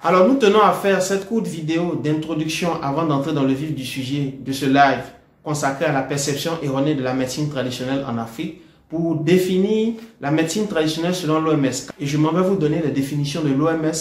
Alors nous tenons à faire cette courte vidéo d'introduction avant d'entrer dans le vif du sujet de ce live consacré à la perception erronée de la médecine traditionnelle en Afrique pour définir la médecine traditionnelle selon l'OMS. Et je m'en vais vous donner les définitions de l'OMS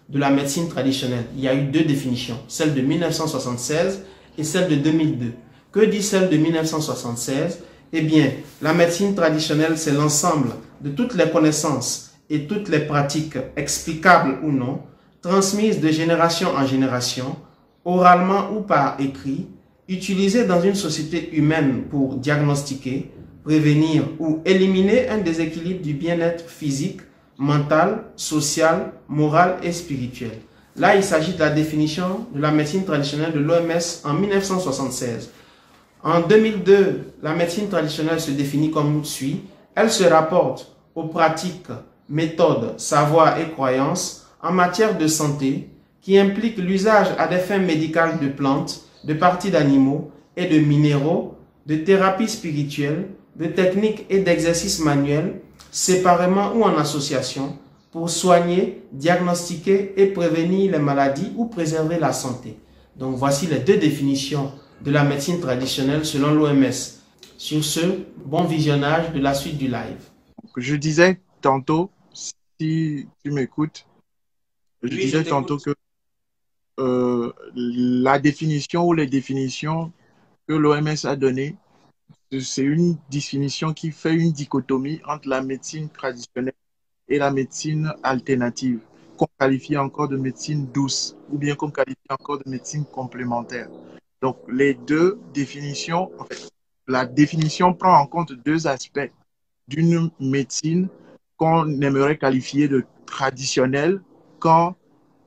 de la médecine traditionnelle. Il y a eu deux définitions, celle de 1976 et celle de 2002. Que dit celle de 1976? Eh bien, la médecine traditionnelle, c'est l'ensemble de toutes les connaissances et toutes les pratiques explicables ou non, transmises de génération en génération, oralement ou par écrit, utilisées dans une société humaine pour diagnostiquer, prévenir ou éliminer un déséquilibre du bien-être physique, mental, social, moral et spirituel. Là, il s'agit de la définition de la médecine traditionnelle de l'OMS en 1976. En 2002, la médecine traditionnelle se définit comme suit. Elle se rapporte aux pratiques, méthodes, savoirs et croyances en matière de santé qui impliquent l'usage à des fins médicales de plantes, de parties d'animaux et de minéraux, de thérapies spirituelles, de techniques et d'exercices manuels, séparément ou en association, pour soigner, diagnostiquer et prévenir les maladies ou préserver la santé. Donc voici les deux définitions de la médecine traditionnelle selon l'OMS. Sur ce, bon visionnage de la suite du live. Je disais tantôt, si tu m'écoutes, je disais tantôt que la définition ou les définitions que l'OMS a données, c'est une définition qui fait une dichotomie entre la médecine traditionnelle et la médecine alternative, qu'on qualifie encore de médecine douce, ou bien qu'on qualifie encore de médecine complémentaire. Donc, les deux définitions, en fait, la définition prend en compte deux aspects d'une médecine qu'on aimerait qualifier de traditionnelle quand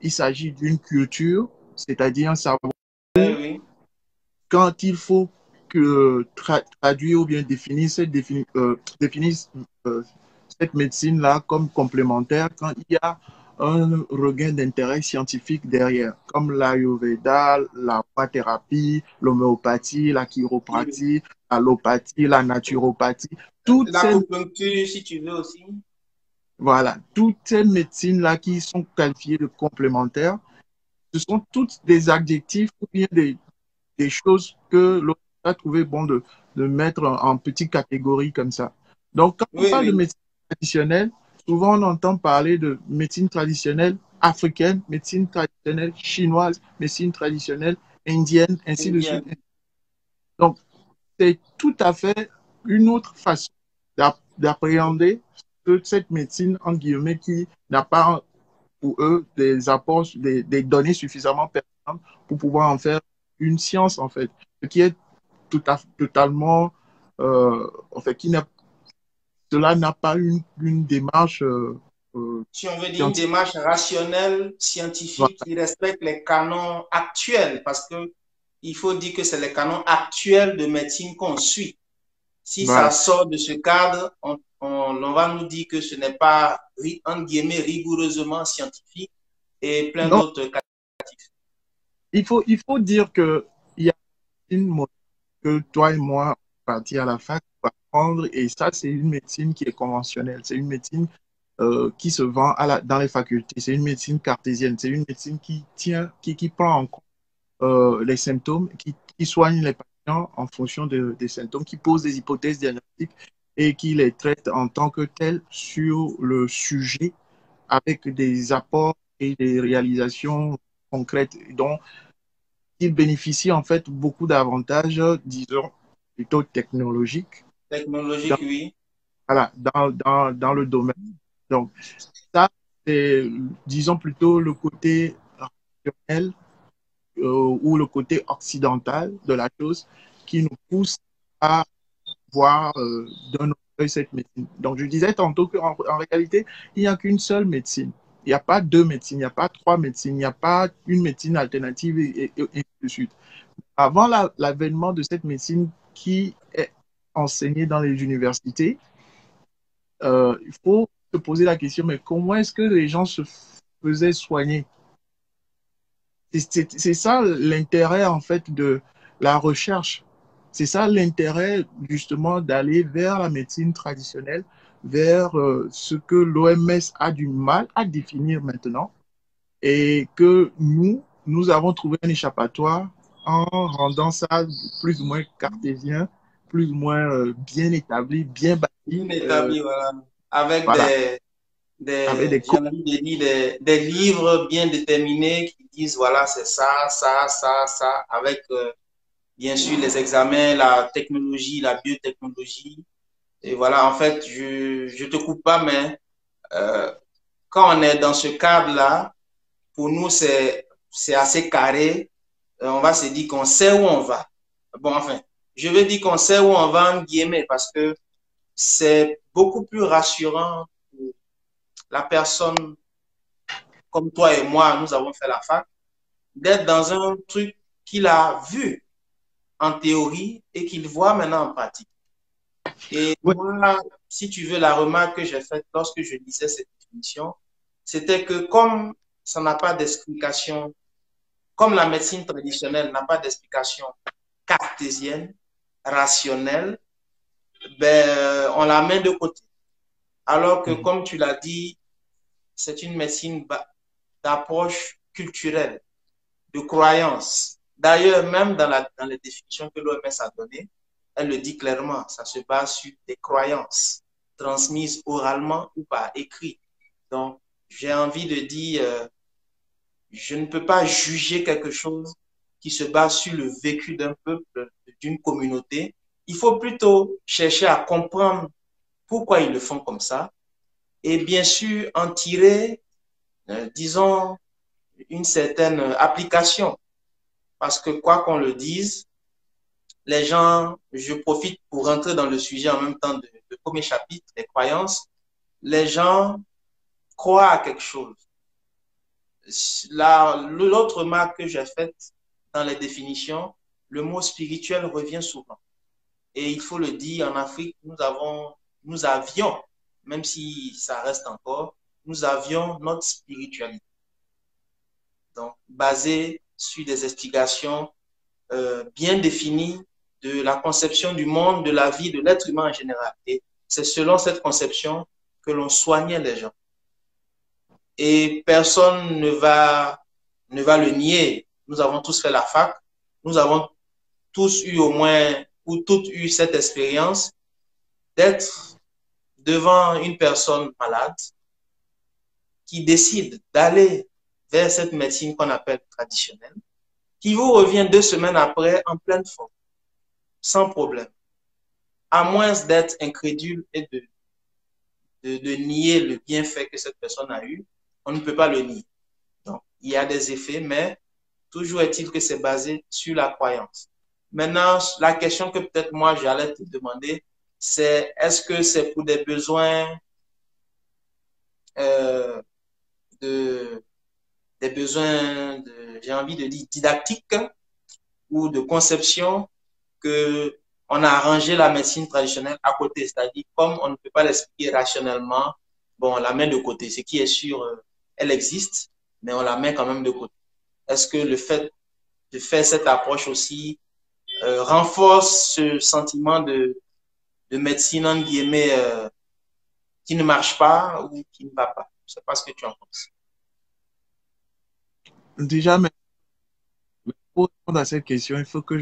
il s'agit d'une culture, c'est-à-dire un savoir. Oui. Quand il faut que traduire ou bien définir cette médecine-là comme complémentaire, quand il y a un regain d'intérêt scientifique derrière, comme l'Ayurveda, l'aromathérapie, l'homéopathie, la chiropratie, l'allopathie, la naturopathie, L'acupuncture, si tu veux aussi. voilà, toutes ces médecines-là qui sont qualifiées de complémentaires, ce sont toutes des adjectifs ou bien des choses que l'on a trouvé bon de mettre en petites catégories comme ça. Donc, quand on parle de médecine traditionnelle, souvent on entend parler de médecine traditionnelle africaine, médecine traditionnelle chinoise, médecine traditionnelle indienne, ainsi de suite. Donc, c'est tout à fait une autre façon d'appréhender cette médecine, en guillemets, qui n'a pas pour eux des apports, des données suffisamment pertinentes pour pouvoir en faire une science, en fait. Ce qui est totalement, en fait, cela n'a pas une démarche. Si on veut dire une démarche rationnelle, scientifique, qui respecte les canons actuels, parce que il faut dire que c'est les canons actuels de médecine qu'on suit. Si ça sort de ce cadre, on va nous dire que ce n'est pas, entre guillemets, rigoureusement scientifique et plein d'autres qualificatifs. Il faut dire qu'il y a une médecine que toi et moi, on partit à la fac pour apprendre, et ça, c'est une médecine qui est conventionnelle. C'est une médecine qui se vend dans les facultés. C'est une médecine cartésienne. C'est une médecine qui prend en compte les symptômes, qui soigne les patients en fonction des symptômes, qui pose des hypothèses diagnostiques et qui les traite en tant que telles sur le sujet avec des apports et des réalisations concrètes dont il bénéficie en fait beaucoup d'avantages, disons, plutôt technologiques. Technologique, oui. Voilà, dans le domaine. Donc, ça, c'est, disons, plutôt le côté rationnel ou le côté occidental de la chose qui nous pousse à voir d'un autre œil cette médecine. Donc, je disais tantôt qu'en réalité, il n'y a qu'une seule médecine. Il n'y a pas deux médecines, il n'y a pas trois médecines, il n'y a pas une médecine alternative et ainsi de suite. Avant l'avènement de cette médecine qui est enseignée dans les universités, il faut se poser la question, mais comment est-ce que les gens se faisaient soigner? C'est ça l'intérêt en fait de la recherche. C'est ça l'intérêt justement d'aller vers la médecine traditionnelle, vers ce que l'OMS a du mal à définir maintenant et que nous avons trouvé un échappatoire en rendant ça plus ou moins cartésien, plus ou moins bien établi, bien bâti. Bien établi, voilà. Avec Voilà, avec des j'ai codes. envie de dire des livres bien déterminés qui disent, voilà, c'est ça, ça, ça, ça, avec bien sûr les examens, la technologie, la biotechnologie. Et voilà, en fait, je te coupe pas, mais euh, quand on est dans ce cadre-là, pour nous, c'est assez carré. On va se dire qu'on sait où on va. Bon, enfin, je veux dire qu'on sait où on va en guillemets parce que c'est beaucoup plus rassurant pour la personne comme toi et moi, nous avons fait la fac, d'être dans un truc qu'il a vu en théorie et qu'il voit maintenant en pratique. Et Ouais. moi, si tu veux, la remarque que j'ai faite lorsque je lisais cette définition, c'était que comme ça n'a pas d'explication, comme la médecine traditionnelle n'a pas d'explication cartésienne, rationnelle, ben, on la met de côté. Alors que, Mhm. comme tu l'as dit, c'est une médecine d'approche culturelle, de croyance. D'ailleurs, même dans les définitions que l'OMS a données, elle le dit clairement, ça se base sur des croyances transmises oralement ou par écrit. Donc, j'ai envie de dire, je ne peux pas juger quelque chose qui se base sur le vécu d'un peuple, d'une communauté. Il faut plutôt chercher à comprendre pourquoi ils le font comme ça et bien sûr en tirer, disons, une certaine application. Parce que quoi qu'on le dise, les gens, je profite pour rentrer dans le sujet en même temps de premier chapitre, les croyances, les gens croient à quelque chose. L'autre remarque que j'ai faite dans les définitions, le mot spirituel revient souvent. Et il faut le dire, en Afrique, nous avions, même si ça reste encore, nous avions notre spiritualité. Donc, basée sur des explications bien définie de la conception du monde, de la vie, de l'être humain en général. Et c'est selon cette conception que l'on soignait les gens. Et personne ne va le nier. Nous avons tous fait la fac. Nous avons tous eu au moins, ou toutes eu cette expérience d'être devant une personne malade qui décide d'aller vers cette médecine qu'on appelle traditionnelle, qui vous revient 2 semaines après en pleine forme, sans problème. À moins d'être incrédule et de nier le bienfait que cette personne a eu, on ne peut pas le nier. Donc, il y a des effets, mais toujours est-il que c'est basé sur la croyance. Maintenant, la question que peut-être moi j'allais te demander, c'est est-ce que c'est pour des besoins euh, de des besoins j'ai envie de dire didactiques ou de conception que on a arrangé la médecine traditionnelle à côté, c'est-à-dire comme on ne peut pas l'expliquer rationnellement, bon, on la met de côté. Ce qui est sûr, elle existe, mais on la met quand même de côté. Est-ce que le fait de faire cette approche aussi renforce ce sentiment de médecine, en guillemets, qui ne marche pas ou qui ne va pas? Je ne sais pas ce que tu en penses. Déjà, mais pour répondre à cette question, il faut que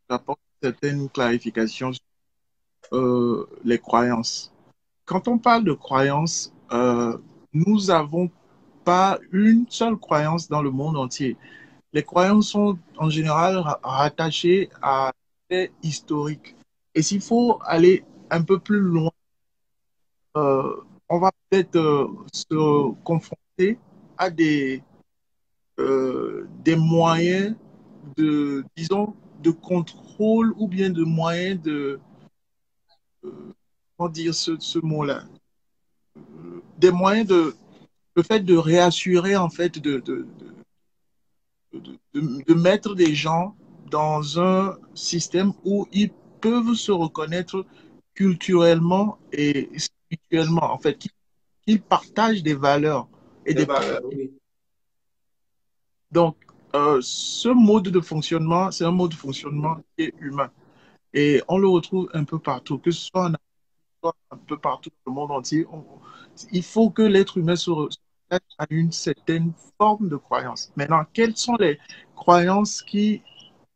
j'apporte certaines clarifications sur les croyances. Quand on parle de croyances, nous n'avons pas une seule croyance dans le monde entier. Les croyances sont en général rattachées à des faits historiques. Et s'il faut aller un peu plus loin, on va peut-être se confronter à des moyens de, disons, de contrôle ou bien de moyens de, comment dire ce mot-là, des moyens de, le fait de réassurer, en fait, de mettre des gens dans un système où ils peuvent se reconnaître culturellement et spirituellement, en fait, qu'ils partagent des valeurs et Des des valeurs, principes. oui. Donc, ce mode de fonctionnement, c'est un mode de fonctionnement qui est humain. Et on le retrouve un peu partout, que ce soit en Afrique, un peu partout dans le monde entier, il faut que l'être humain se attache à une certaine forme de croyance. Maintenant, quelles sont les croyances qui,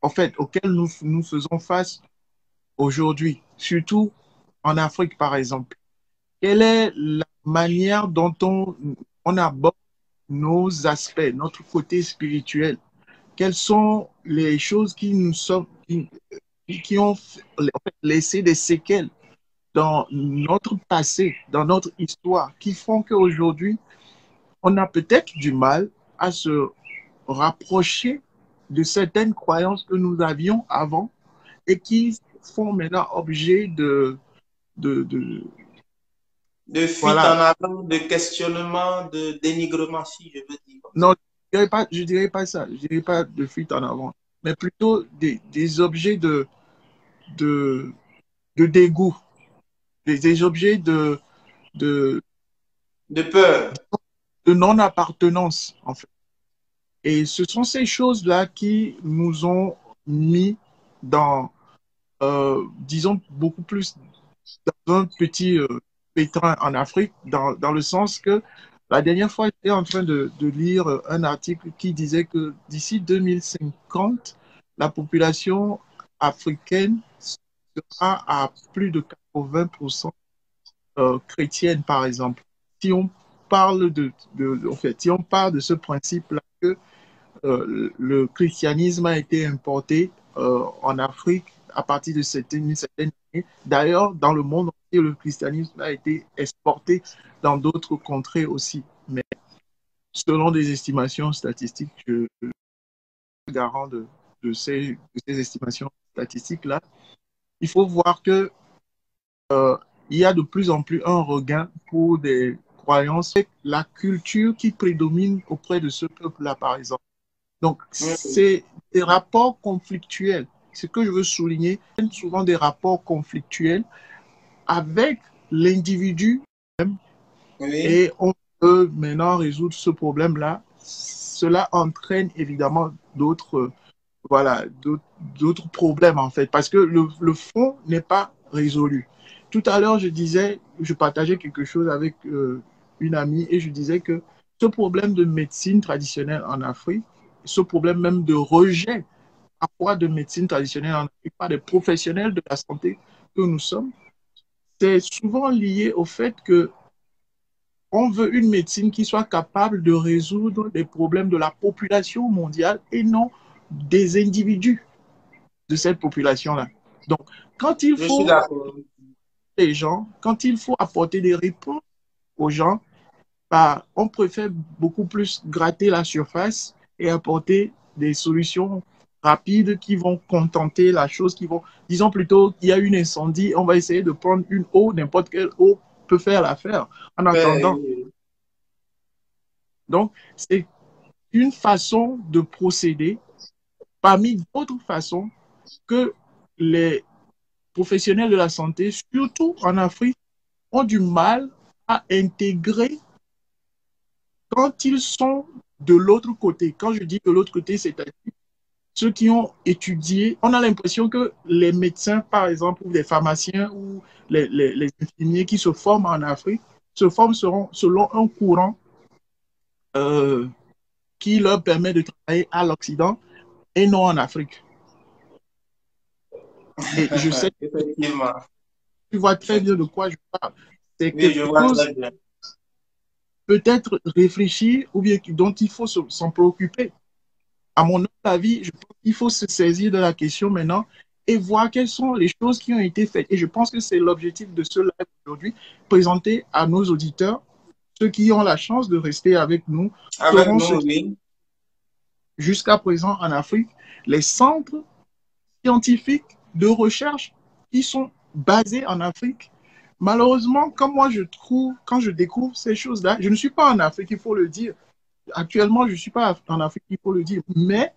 en fait, auxquelles nous faisons face aujourd'hui, surtout en Afrique, par exemple? Quelle est la manière dont on aborde nos aspects, notre côté spirituel? Quelles sont les choses qui nous sont, qui ont en fait, laissé des séquelles dans notre passé, dans notre histoire, qui font qu'aujourd'hui, on a peut-être du mal à se rapprocher de certaines croyances que nous avions avant et qui font maintenant objet de De fuite voilà. en avant, de questionnement, de dénigrement, si je veux dire comme ça. Non, je dirais pas ça, je dirais pas de fuite en avant, mais plutôt des objets de, de dégoût, des objets de, De peur. de non-appartenance, en fait. Et ce sont ces choses-là qui nous ont mis dans, disons, beaucoup plus dans un petit pétrin en Afrique, dans le sens que la dernière fois, j'étais en train de lire un article qui disait que d'ici 2050, la population africaine sera à plus de 80% chrétienne, par exemple. Si on parle en fait, si on parle de ce principe-là, que le christianisme a été importé en Afrique à partir de une certaine année. D'ailleurs, dans le monde entier, le christianisme a été exporté dans d'autres contrées aussi. Mais selon des estimations statistiques, je suis garant de ces estimations statistiques-là, il faut voir que il y a de plus en plus un regain pour des croyances, la culture qui prédomine auprès de ce peuple-là, par exemple. Donc, Oui. c'est des rapports conflictuels. Ce que je veux souligner, souvent des rapports conflictuels avec l'individu Oui. et on peut maintenant résoudre ce problème-là. Cela entraîne évidemment voilà, d'autres problèmes en fait, parce que le fond n'est pas résolu. Tout à l'heure, je partageais quelque chose avec une amie et je disais que ce problème de médecine traditionnelle en Afrique, ce problème même de rejet parfois de médecine traditionnelle en Afrique par des professionnels de la santé que nous sommes, c'est souvent lié au fait que on veut une médecine qui soit capable de résoudre les problèmes de la population mondiale et non des individus de cette population-là. Donc, quand il Je suis faut d'accord. les gens, quand il faut apporter des réponses aux gens, bah, on préfère beaucoup plus gratter la surface et apporter des solutions rapides qui vont contenter la chose, qui vont, disons plutôt qu'il y a une incendie, on va essayer de prendre une eau, n'importe quelle eau peut faire l'affaire en attendant. Oui. Donc, c'est une façon de procéder parmi d'autres façons que les professionnels de la santé, surtout en Afrique, ont du mal à intégrer quand ils sont de l'autre côté. Quand je dis de l'autre côté, c'est-à-dire ceux qui ont étudié, on a l'impression que les médecins, par exemple, ou les pharmaciens ou les infirmiers qui se forment en Afrique, se forment selon un courant euh, qui leur permet de travailler à l'Occident et non en Afrique. Et je sais que Effectivement. tu vois très bien de quoi je parle. C'est Oui, je quelque vois chose très bien. peut-être réfléchi ou bien dont il faut s'en préoccuper. À mon avis, je pense qu'il faut se saisir de la question maintenant et voir quelles sont les choses qui ont été faites. Et je pense que c'est l'objectif de ce live aujourd'hui, présenter à nos auditeurs, ceux qui ont la chance de rester avec nous, Avec seront ceux nous, qui, oui. jusqu'à présent en Afrique, les centres scientifiques de recherche qui sont basés en Afrique. Malheureusement, comme moi je trouve, quand je découvre ces choses-là, je ne suis pas en Afrique, il faut le dire. Actuellement, je ne suis pas en Afrique, il faut le dire. Mais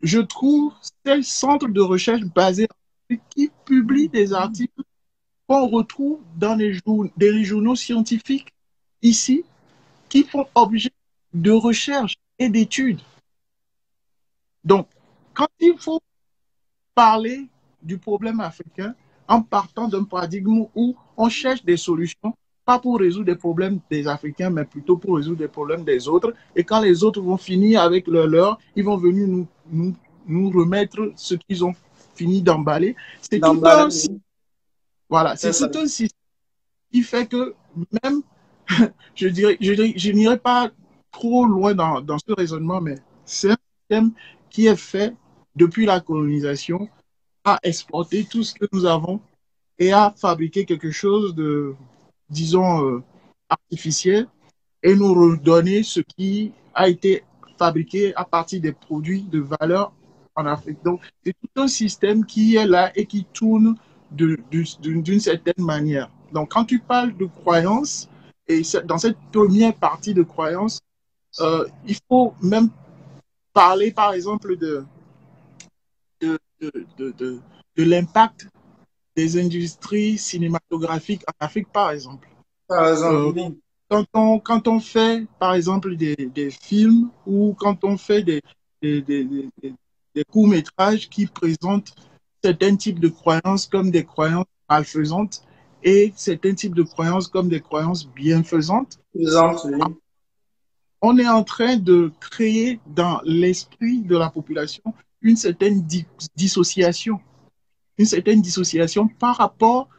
je trouve ces centres de recherche basés en Afrique qui publient des articles qu'on retrouve dans les journaux scientifiques ici, qui font objet de recherche et d'études. Donc, quand il faut parler du problème africain, en partant d'un paradigme où on cherche des solutions, pas pour résoudre des problèmes des Africains, mais plutôt pour résoudre des problèmes des autres. Et quand les autres vont finir avec leur, ils vont venir nous remettre ce qu'ils ont fini d'emballer. C'est tout un, D'emballer, oui. voilà, C'est c'est ça. tout un système qui fait que même, je n'irai pas trop loin dans ce raisonnement, mais c'est un système qui est fait depuis la colonisation à exporter tout ce que nous avons et à fabriquer quelque chose de, disons, artificiel et nous redonner ce qui a été fabriqué à partir des produits de valeur en Afrique. Donc, c'est tout un système qui est là et qui tourne d'une certaine manière. Donc, quand tu parles de croyance, et dans cette première partie de croyance, il faut même parler, par exemple, de, de, de, de, de l'impact des industries cinématographiques en Afrique, par exemple. Par exemple, Euh, oui. quand on fait, par exemple, des films ou quand on fait des, des, des, des courts-métrages qui présentent certains types de croyances comme des croyances malfaisantes et certains types de croyances comme des croyances bienfaisantes, Exemple, oui. on est en train de créer dans l'esprit de la population une certaine dissociation, une certaine dissociation par rapport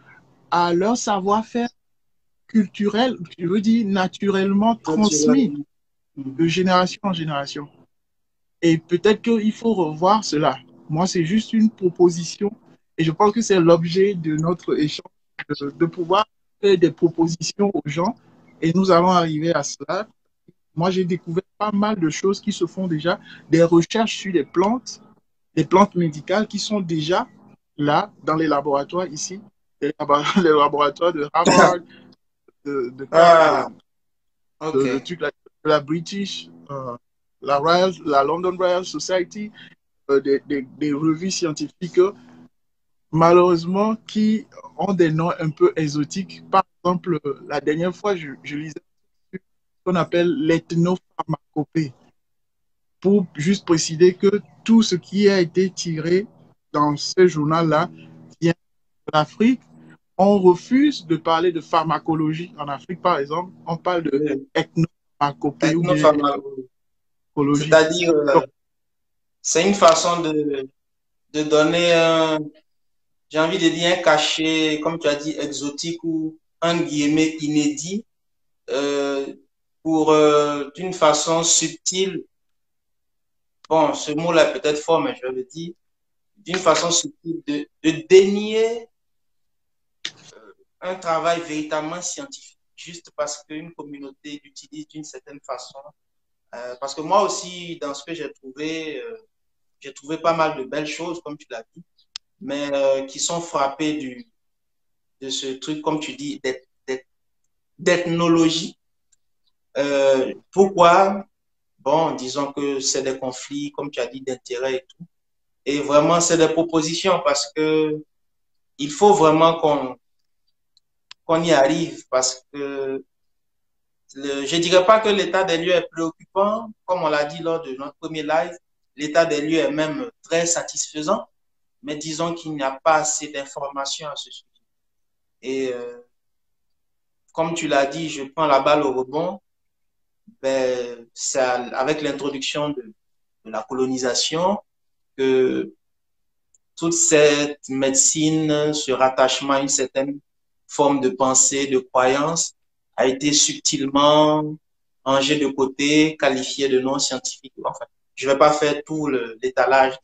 à leur savoir-faire culturel, je veux dire naturellement transmis Naturellement. de Mhm. génération en génération. Et peut-être qu'il faut revoir cela. Moi, c'est juste une proposition et je pense que c'est l'objet de notre échange, de pouvoir faire des propositions aux gens et nous allons arriver à cela. Moi, j'ai découvert pas mal de choses qui se font déjà, des recherches sur des plantes médicales qui sont déjà là dans les laboratoires ici, les laboratoires de Harvard, Ah, ok. le truc, la British, la London Royal Society, des revues scientifiques, malheureusement, qui ont des noms un peu exotiques. Par exemple, la dernière fois, je lisais ce qu'on appelle l'ethnopharmacopée, pour juste préciser que tout ce qui a été tiré dans ce journal-là vient de l'Afrique. On refuse de parler de pharmacologie en Afrique, par exemple. On parle de Oui. ethnopharmacopée ou bien Ethnopharmacologie. écologie. C'est-à-dire, c'est une façon de donner un, j'ai envie de dire un cachet, comme tu as dit, exotique ou un guillemet inédit, euh, pour d'une façon subtile, bon, ce mot-là est peut-être fort, mais je vais le dire, d'une façon subtile de dénier un travail véritablement scientifique, juste parce qu'une communauté l'utilise d'une certaine façon. Parce que moi aussi, dans ce que j'ai trouvé pas mal de belles choses, comme tu l'as dit, mais qui sont frappées de ce truc, comme tu dis, d'ethnologie. Pourquoi? Bon, disons que c'est des conflits, comme tu as dit, d'intérêts et tout. Et vraiment, c'est des propositions parce que il faut vraiment qu'on y arrive parce que je ne dirais pas que l'état des lieux est préoccupant, comme on l'a dit lors de notre premier live. L'état des lieux est même très satisfaisant, mais disons qu'il n'y a pas assez d'informations à ce sujet. Et comme tu l'as dit, je prends la balle au rebond. Ben, c'est avec l'introduction de la colonisation que toute cette médecine, ce rattachement à une certaine forme de pensée, de croyance, a été subtilement rangé de côté, qualifié de non scientifique. Enfin, je ne vais pas faire tout l'étalage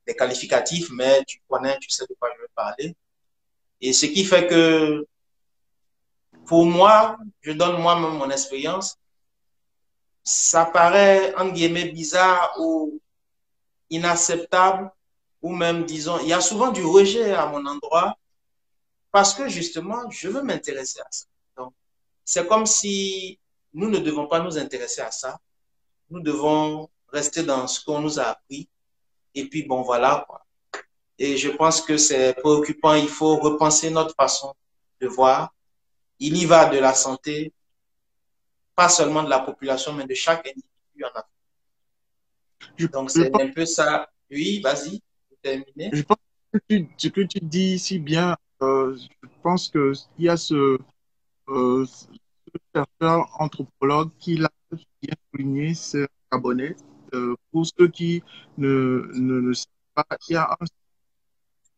des qualificatifs, mais tu connais, tu sais de quoi je vais parler. Et ce qui fait que, pour moi, je donne moi-même mon expérience, ça paraît, entre guillemets, bizarre ou inacceptable, ou même, disons, il y a souvent du rejet à mon endroit, parce que justement, je veux m'intéresser à ça. Donc, c'est comme si nous ne devons pas nous intéresser à ça. Nous devons rester dans ce qu'on nous a appris. Et puis, bon, voilà, quoi. Et je pense que c'est préoccupant. Il faut repenser notre façon de voir. Il y va de la santé, pas seulement de la population, mais de chaque individu en Afrique. Je, Donc, je c'est pense, un peu ça. Oui, vas-y, pour terminer. je pense que ce que tu dis si bien je pense qu'il y a ce chercheur anthropologue qui l'a bien souligné, c'est Gabonais. Pour ceux qui ne le savent pas, il y a un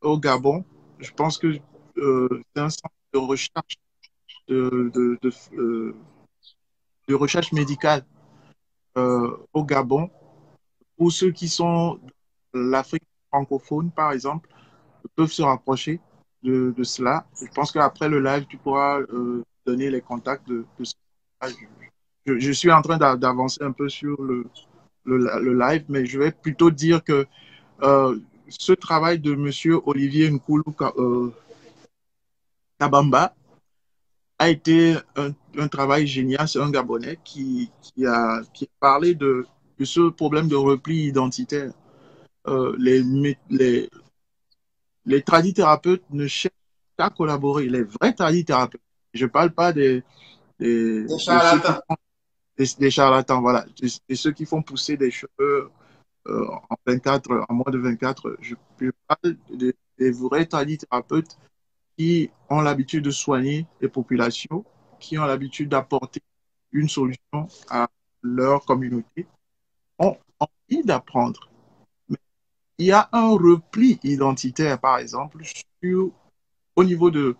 au Gabon, je pense que c'est un centre de recherche de, de, de, euh, de recherche médicale au Gabon. Pour ceux qui sont de l'Afrique francophone, par exemple, peuvent se rapprocher de cela. Je pense qu'après le live, tu pourras donner les contacts de ce. Je suis en train d'avancer un peu sur le live, mais je vais plutôt dire que ce travail de Monsieur Olivier Nkulu Kabamba a été un travail génial. C'est un Gabonais qui a parlé de ce problème de repli identitaire. Les tradithérapeutes ne cherchent qu'à collaborer. Les vrais tradithérapeutes. Je ne parle pas Des de ceux qui charlatans. font des charlatans, voilà, de ceux qui font pousser des cheveux en moins de 24. Je parle des vrais tradithérapeutes qui ont l'habitude de soigner les populations, qui ont l'habitude d'apporter une solution à leur communauté, ont envie d'apprendre. Mais il y a un repli identitaire, par exemple, au niveau de-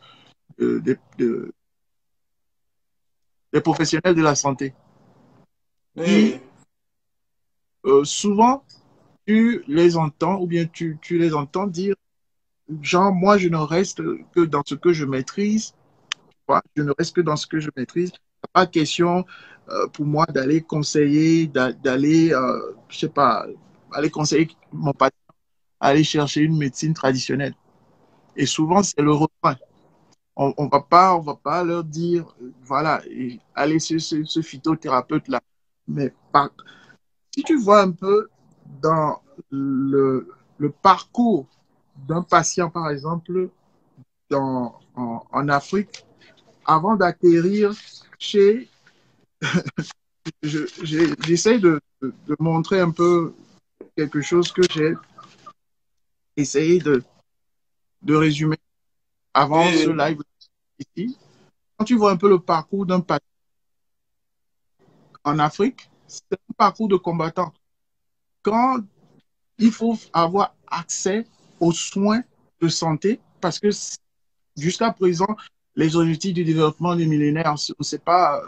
des professionnels de la santé, Oui, qui oui. souvent, tu les entends ou bien tu les entends dire, genre, moi, je ne reste que dans ce que je maîtrise. Je ne reste que dans ce que je maîtrise. Il n'y a pas question pour moi d'aller conseiller, d'aller, je sais pas, aller conseiller mon patient, aller chercher une médecine traditionnelle. Et souvent, c'est le refrain. On va pas leur dire, voilà, allez ce phytothérapeute-là. Mais si tu vois un peu dans le parcours d'un patient, par exemple, en Afrique, avant d'atterrir chez j'essaie de montrer un peu quelque chose que j'ai essayé de résumer avant Oui, ce oui. live ici. Quand tu vois un peu le parcours d'un patient en Afrique, c'est un parcours de combattant. Quand il faut avoir accès aux soins de santé, parce que jusqu'à présent, les objectifs du développement des millénaires, on ne sait pas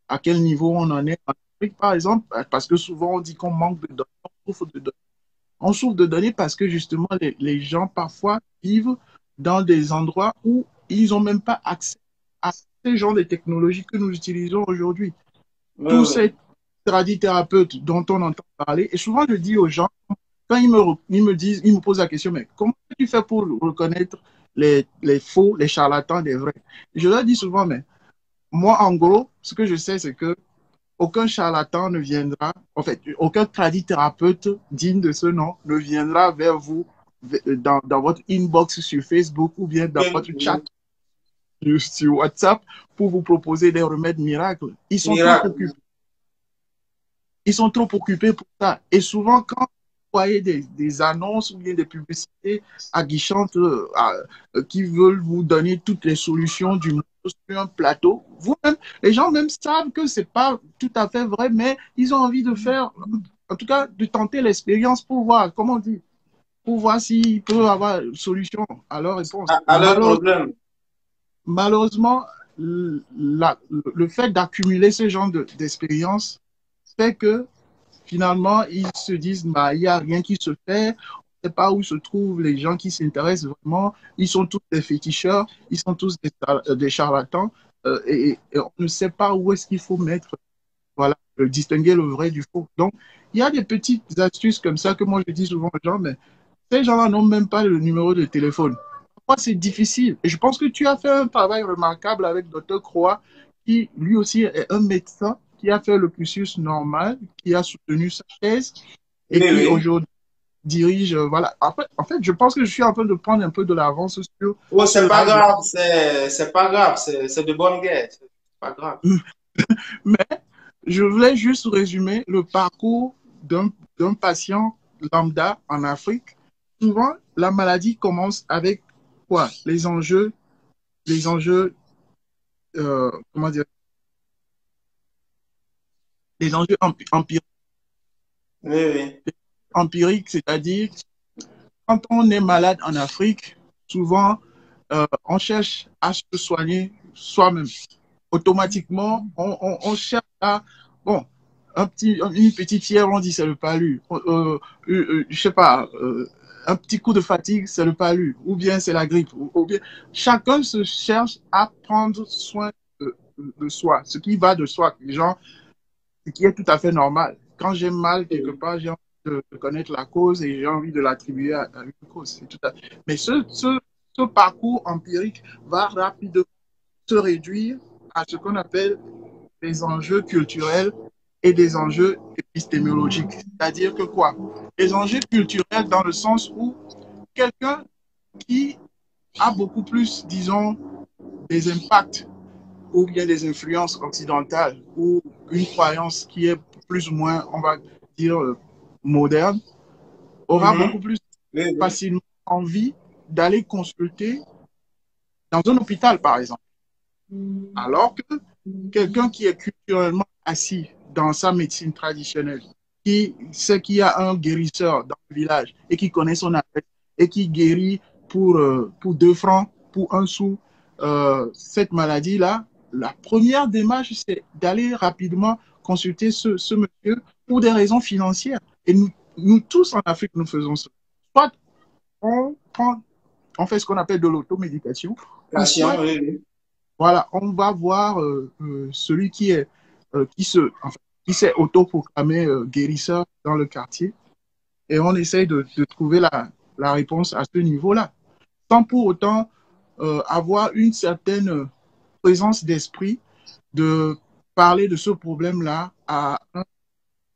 à quel niveau on en est en Afrique, par exemple, parce que souvent on dit qu'on manque de données, on souffre de données. On souffre de données parce que justement, les gens parfois vivent dans des endroits où ils n'ont même pas accès à ces genres de technologies que nous utilisons aujourd'hui. Oui, Tous oui. ces tradithérapeutes dont on entend parler, et souvent je dis aux gens, quand ils me disent, ils me posent la question, mais comment tu fais pour reconnaître les faux, les charlatans des vrais? Je leur dis souvent, mais moi, en gros, ce que je sais, c'est que aucun charlatan ne viendra, en fait, aucun tradithérapeute digne de ce nom ne viendra vers vous dans votre inbox sur Facebook ou bien dans Oui, votre chat oui. sur WhatsApp pour vous proposer des remèdes miracles. Miracle. Ils sont trop occupés pour ça. Et souvent, quand vous voyez des annonces ou bien des publicités aguichantes qui veulent vous donner toutes les solutions du monde sur un plateau, vous-même, les gens même savent que c'est pas tout à fait vrai, mais ils ont envie de faire, en tout cas, de tenter l'expérience pour voir, comment on dit, pour voir s'ils peuvent avoir une solution à leur réponse. Et À leur problème. malheureusement, le fait d'accumuler ce genre d'expérience fait que finalement, ils se disent, bah, il n'y a rien qui se fait, on ne sait pas où se trouvent les gens qui s'intéressent vraiment, ils sont tous des féticheurs, ils sont tous des charlatans, et on ne sait pas où est-ce qu'il faut mettre, voilà, distinguer le vrai du faux. Donc, il y a des petites astuces comme ça que moi je dis souvent aux gens, mais ces gens-là n'ont même pas le numéro de téléphone. Pourquoi c'est difficile? Et je pense que tu as fait un travail remarquable avec Dr. Croix, qui lui aussi est un médecin qui a fait le cursus normal, qui a soutenu sa thèse et Oui, qui oui. aujourd'hui dirige. Voilà. En fait, je pense que je suis en train de prendre un peu de l'avance sur Oh, ce c'est pas live-là. grave, c'est pas grave, c'est de bonne guerre. C'est pas grave. Mais je voulais juste résumer le parcours d'un patient lambda en Afrique. Souvent, la maladie commence avec quoi? Les enjeux, comment dire, les enjeux Oui, oui. empiriques, c'est-à-dire quand on est malade en Afrique, souvent, on cherche à se soigner soi-même. Automatiquement, on cherche à, bon, une petite fièvre, on dit c'est le palu. Je sais pas, un petit coup de fatigue, c'est le palu. Ou bien c'est la grippe. Ou bien, chacun se cherche à prendre soin de soi, ce qui va de soi. Genre, ce qui est tout à fait normal. Quand j'ai mal quelque Oui. part, j'ai envie de connaître la cause et j'ai envie de l'attribuer à une cause. Mais ce parcours empirique va rapidement se réduire à ce qu'on appelle des enjeux culturels et des enjeux épistémologiques. C'est-à-dire que quoi? Les enjeux culturels dans le sens où quelqu'un qui a beaucoup plus, disons, des impacts ou bien des influences occidentales ou une croyance qui est plus ou moins, on va dire, moderne, aura beaucoup Mhm. plus Oui, oui. facilement envie d'aller consulter dans un hôpital, par exemple. Alors que quelqu'un qui est culturellement assis dans sa médecine traditionnelle, qui sait qu'il y a un guérisseur dans le village et qui connaît son affaire et qui guérit pour 2 francs, pour 1 sou, cette maladie-là, la première démarche, c'est d'aller rapidement consulter ce monsieur pour des raisons financières. Et nous tous en Afrique, nous faisons ça. Soit on prend, on fait ce qu'on appelle de l'automédication, ou Patient, soit oui, oui. voilà, on va voir celui enfin, qui s'est autoproclamé guérisseur dans le quartier et on essaye de trouver la réponse à ce niveau-là, sans pour autant avoir une certaine présence d'esprit de parler de ce problème-là à un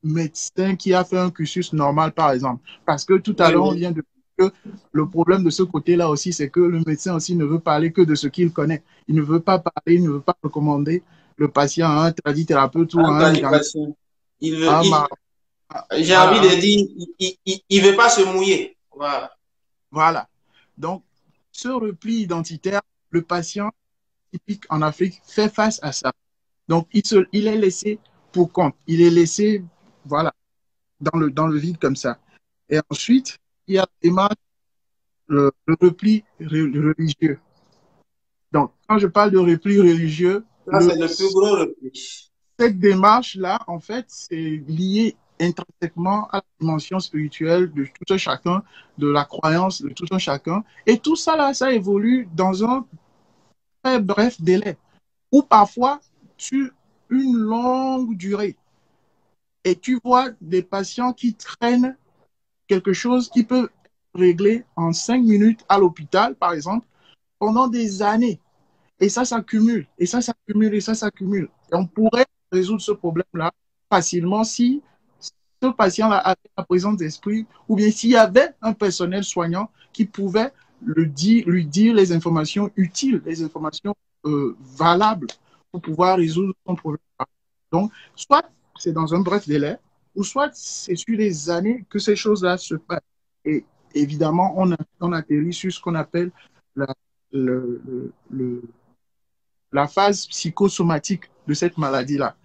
médecin qui a fait un cursus normal, par exemple. Parce que tout à Oui, l'heure, on oui. vient de dire que le problème de ce côté-là aussi, c'est que le médecin aussi ne veut parler que de ce qu'il connaît. Il ne veut pas parler, il ne veut pas recommander le patient à un tradithérapeute ou En à un traduit gang, patient. Il veut, à un il, mar- j'ai envie voilà, de dire, il veut pas se mouiller. Voilà. voilà. Donc, ce repli identitaire, le patient typique en Afrique fait face à ça. Donc, il est laissé pour compte. Il est laissé, voilà, dans le vide comme ça. Et ensuite, il y a le repli religieux. Donc, quand je parle de repli religieux, Ça, c'est le plus gros repli. cette démarche-là, en fait, c'est lié intrinsèquement à la dimension spirituelle de tout un chacun, de la croyance de tout un chacun. Et tout ça, là, ça évolue dans un très bref délai, ou parfois sur une longue durée. Et tu vois des patients qui traînent quelque chose qui peut régler en 5 minutes à l'hôpital, par exemple, pendant des années. Et ça s'accumule, et ça s'accumule, et ça s'accumule. Et on pourrait résoudre ce problème-là facilement si ce patient-là avait la présence d'esprit, ou bien s'il y avait un personnel soignant qui pouvait lui dire les informations utiles, les informations valables pour pouvoir résoudre son problème. Donc, soit c'est dans un bref délai, ou soit c'est sur des années que ces choses-là se passent. Et évidemment, on atterrit sur ce qu'on appelle la, le, le, la phase psychosomatique de cette maladie-là.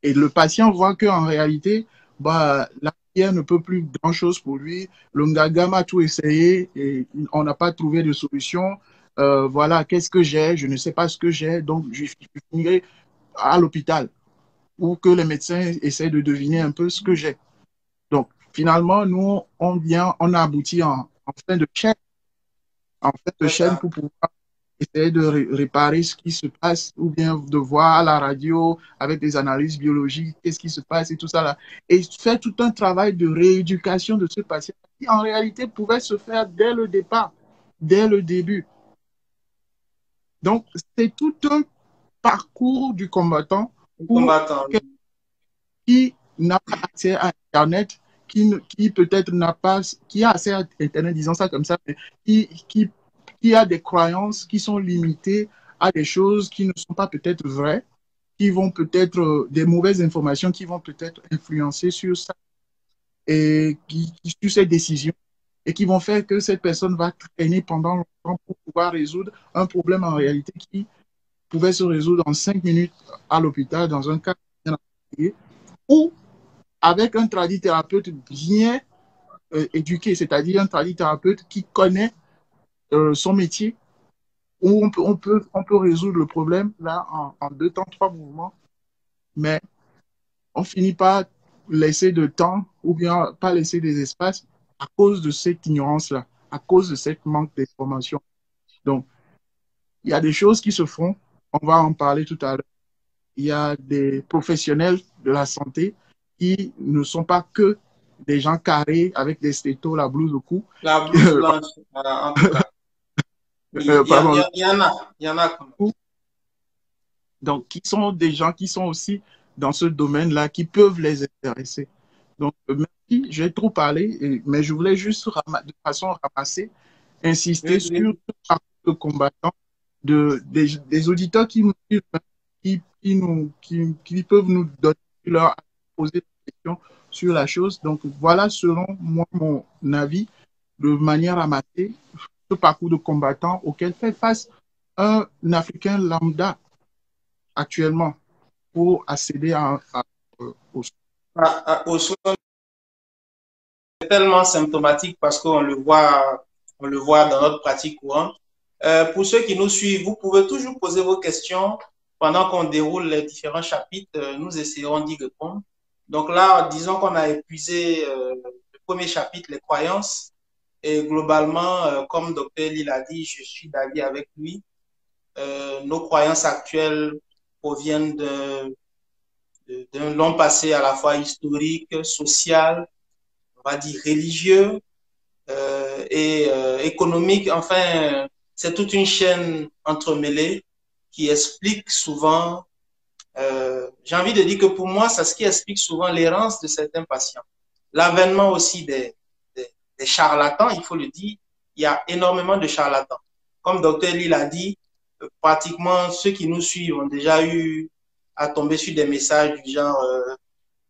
Et le patient voit qu'en réalité, bah, la prière ne peut plus grand-chose pour lui. Le Ngagam a tout essayé et on n'a pas trouvé de solution. Voilà, qu'est-ce que j'ai? Je ne sais pas ce que j'ai, donc je finirai à l'hôpital ou que les médecins essaient de deviner un peu ce que j'ai. Donc, finalement, nous, on a abouti en fin de chaîne, C'est ça. pour pouvoir essayer de réparer ce qui se passe ou bien de voir à la radio avec des analyses biologiques, qu'est-ce qui se passe et tout ça là. Et faire tout un travail de rééducation de ce patient qui en réalité pouvait se faire dès le départ, dès le début. Donc, c'est tout un parcours du combattant pour Combattant. quelqu'un qui n'a pas accès à Internet, qui peut-être n'a pas, qui a accès à Internet, disons ça comme ça, mais qui a des croyances qui sont limitées à des choses qui ne sont pas peut-être vraies, qui vont peut-être, des mauvaises informations qui vont peut-être influencer sur ça et sur ces décisions. et qui vont faire que cette personne va traîner pendant longtemps pour pouvoir résoudre un problème en réalité qui pouvait se résoudre en 5 minutes à l'hôpital dans un cas bien approprié, ou avec un tradithérapeute bien éduqué, c'est-à-dire un tradithérapeute qui connaît son métier, où on peut résoudre le problème là en 2 temps, 3 mouvements, mais on finit par laisser de temps ou bien pas laisser des espaces à cause de cette ignorance-là, à cause de cette manque d'information. Donc, il y a des choses qui se font, on va en parler tout à l'heure. Il y a des professionnels de la santé qui ne sont pas que des gens carrés avec des stétos, la blouse au cou. La blouse blanche, en tout cas. Pardon. Il y en a quand même. Donc, qui sont des gens qui sont aussi dans ce domaine-là, qui peuvent les intéresser. Donc, merci, j'ai trop parlé, mais je voulais juste de façon ramassée, insister Oui, sur oui. le parcours de combattant des auditeurs qui nous suivent, qui peuvent nous donner leur poser des questions sur la chose. Donc, voilà, selon moi, mon avis, de manière ramassée, ce parcours de combattant auquel fait face un Africain lambda actuellement pour accéder au Au soin, c'est tellement symptomatique parce qu'on on le voit dans notre pratique courante. Pour ceux qui nous suivent, vous pouvez toujours poser vos questions pendant qu'on déroule les différents chapitres. Nous essayerons d'y répondre. Donc là, disons qu'on a épuisé le premier chapitre, les croyances. Et globalement, comme Dr. Lee l'a dit, je suis d'avis avec lui. Nos croyances actuelles proviennent d'un long passé à la fois historique, social, on va dire religieux et économique. Enfin, c'est toute une chaîne entremêlée qui explique souvent, j'ai envie de dire que pour moi, c'est ce qui explique souvent l'errance de certains patients. L'avènement aussi des charlatans, il faut le dire, il y a énormément de charlatans. Comme Dr. Lee l'a dit, pratiquement ceux qui nous suivent ont déjà eu à tomber sur des messages du genre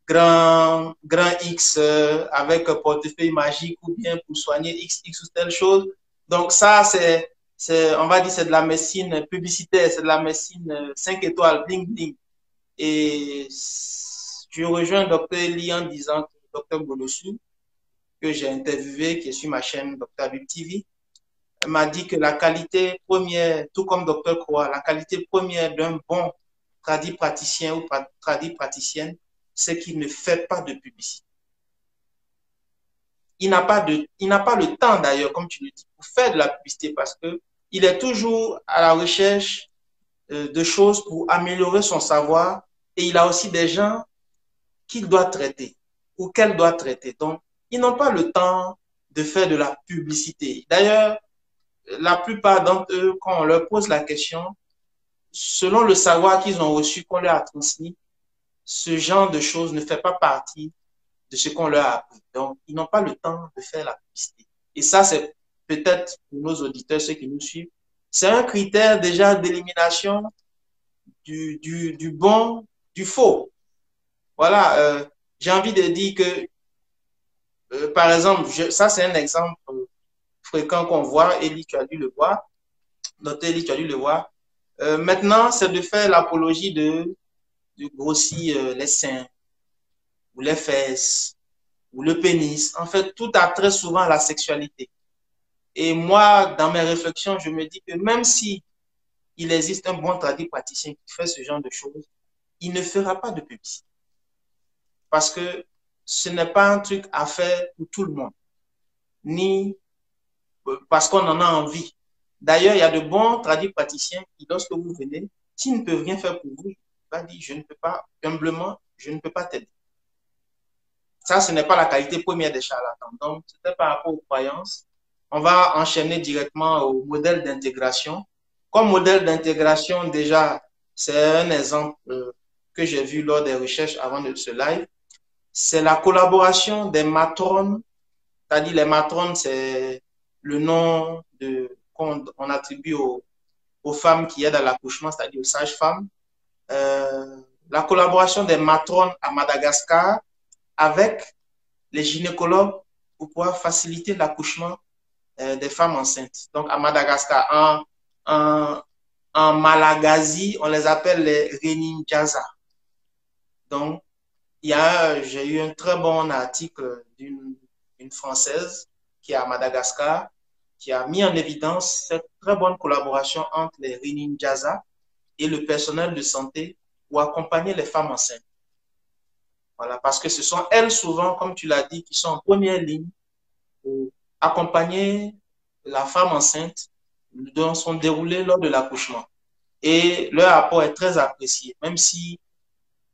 grand X avec un portefeuille magique ou bien pour soigner XX ou telle chose. Donc ça, on va dire, c'est de la médecine publicitaire, c'est de la médecine 5 étoiles, bling bling. Et je rejoins Dr. Lee en disant que Dr. Bolossou, que j'ai interviewé, qui est sur ma chaîne Dr. Abib TV, m'a dit que la qualité première, tout comme Dr. Croix, la qualité première d'un bon tradit praticien ou tradit praticienne, c'est qu'il ne fait pas de publicité. Il n'a pas le temps d'ailleurs, comme tu le dis, pour faire de la publicité parce qu'il est toujours à la recherche de choses pour améliorer son savoir et il a aussi des gens qu'il doit traiter ou qu'elle doit traiter. Donc, ils n'ont pas le temps de faire de la publicité. D'ailleurs, la plupart d'entre eux, quand on leur pose la question, selon le savoir qu'ils ont reçu, qu'on leur a transmis, ce genre de choses ne fait pas partie de ce qu'on leur a appris. Donc, ils n'ont pas le temps de faire la publicité. Et ça, c'est peut-être pour nos auditeurs, ceux qui nous suivent, c'est un critère déjà d'élimination du bon, du faux. Voilà, j'ai envie de dire que, par exemple, ça c'est un exemple fréquent qu'on voit, Elie, tu as dû le voir, Dr. Elie, tu as dû le voir. Maintenant, c'est de faire l'apologie de grossir les seins ou les fesses ou le pénis. En fait, tout a très souvent la sexualité. Et moi, dans mes réflexions, je me dis que même si il existe un bon praticien qui fait ce genre de choses, il ne fera pas de publicité. Parce que ce n'est pas un truc à faire pour tout le monde, ni parce qu'on en a envie. D'ailleurs, il y a de bons praticiens qui, lorsque vous venez, s'ils ne peuvent rien faire pour vous, il va dire, je ne peux pas, humblement, je ne peux pas t'aider. Ça, ce n'est pas la qualité première des charlatans. Donc, c'était par rapport aux croyances. On va enchaîner directement au modèle d'intégration. Comme modèle d'intégration, déjà, c'est un exemple que j'ai vu lors des recherches avant de ce live. C'est la collaboration des matrones, c'est-à-dire les matrones, c'est le nom qu'on attribue aux femmes qui aident à l'accouchement, c'est-à-dire aux sages-femmes. La collaboration des matrones à Madagascar avec les gynécologues pour pouvoir faciliter l'accouchement des femmes enceintes. Donc, à Madagascar, en Malagasy, on les appelle les Reninjasa. Donc, j'ai eu un très bon article d'une Française qui est à Madagascar, qui a mis en évidence cette très bonne collaboration entre les Reninjasa et le personnel de santé pour accompagner les femmes enceintes. Voilà, parce que ce sont elles souvent, comme tu l'as dit, qui sont en première ligne pour accompagner la femme enceinte dans son déroulé lors de l'accouchement. Et leur apport est très apprécié, même si,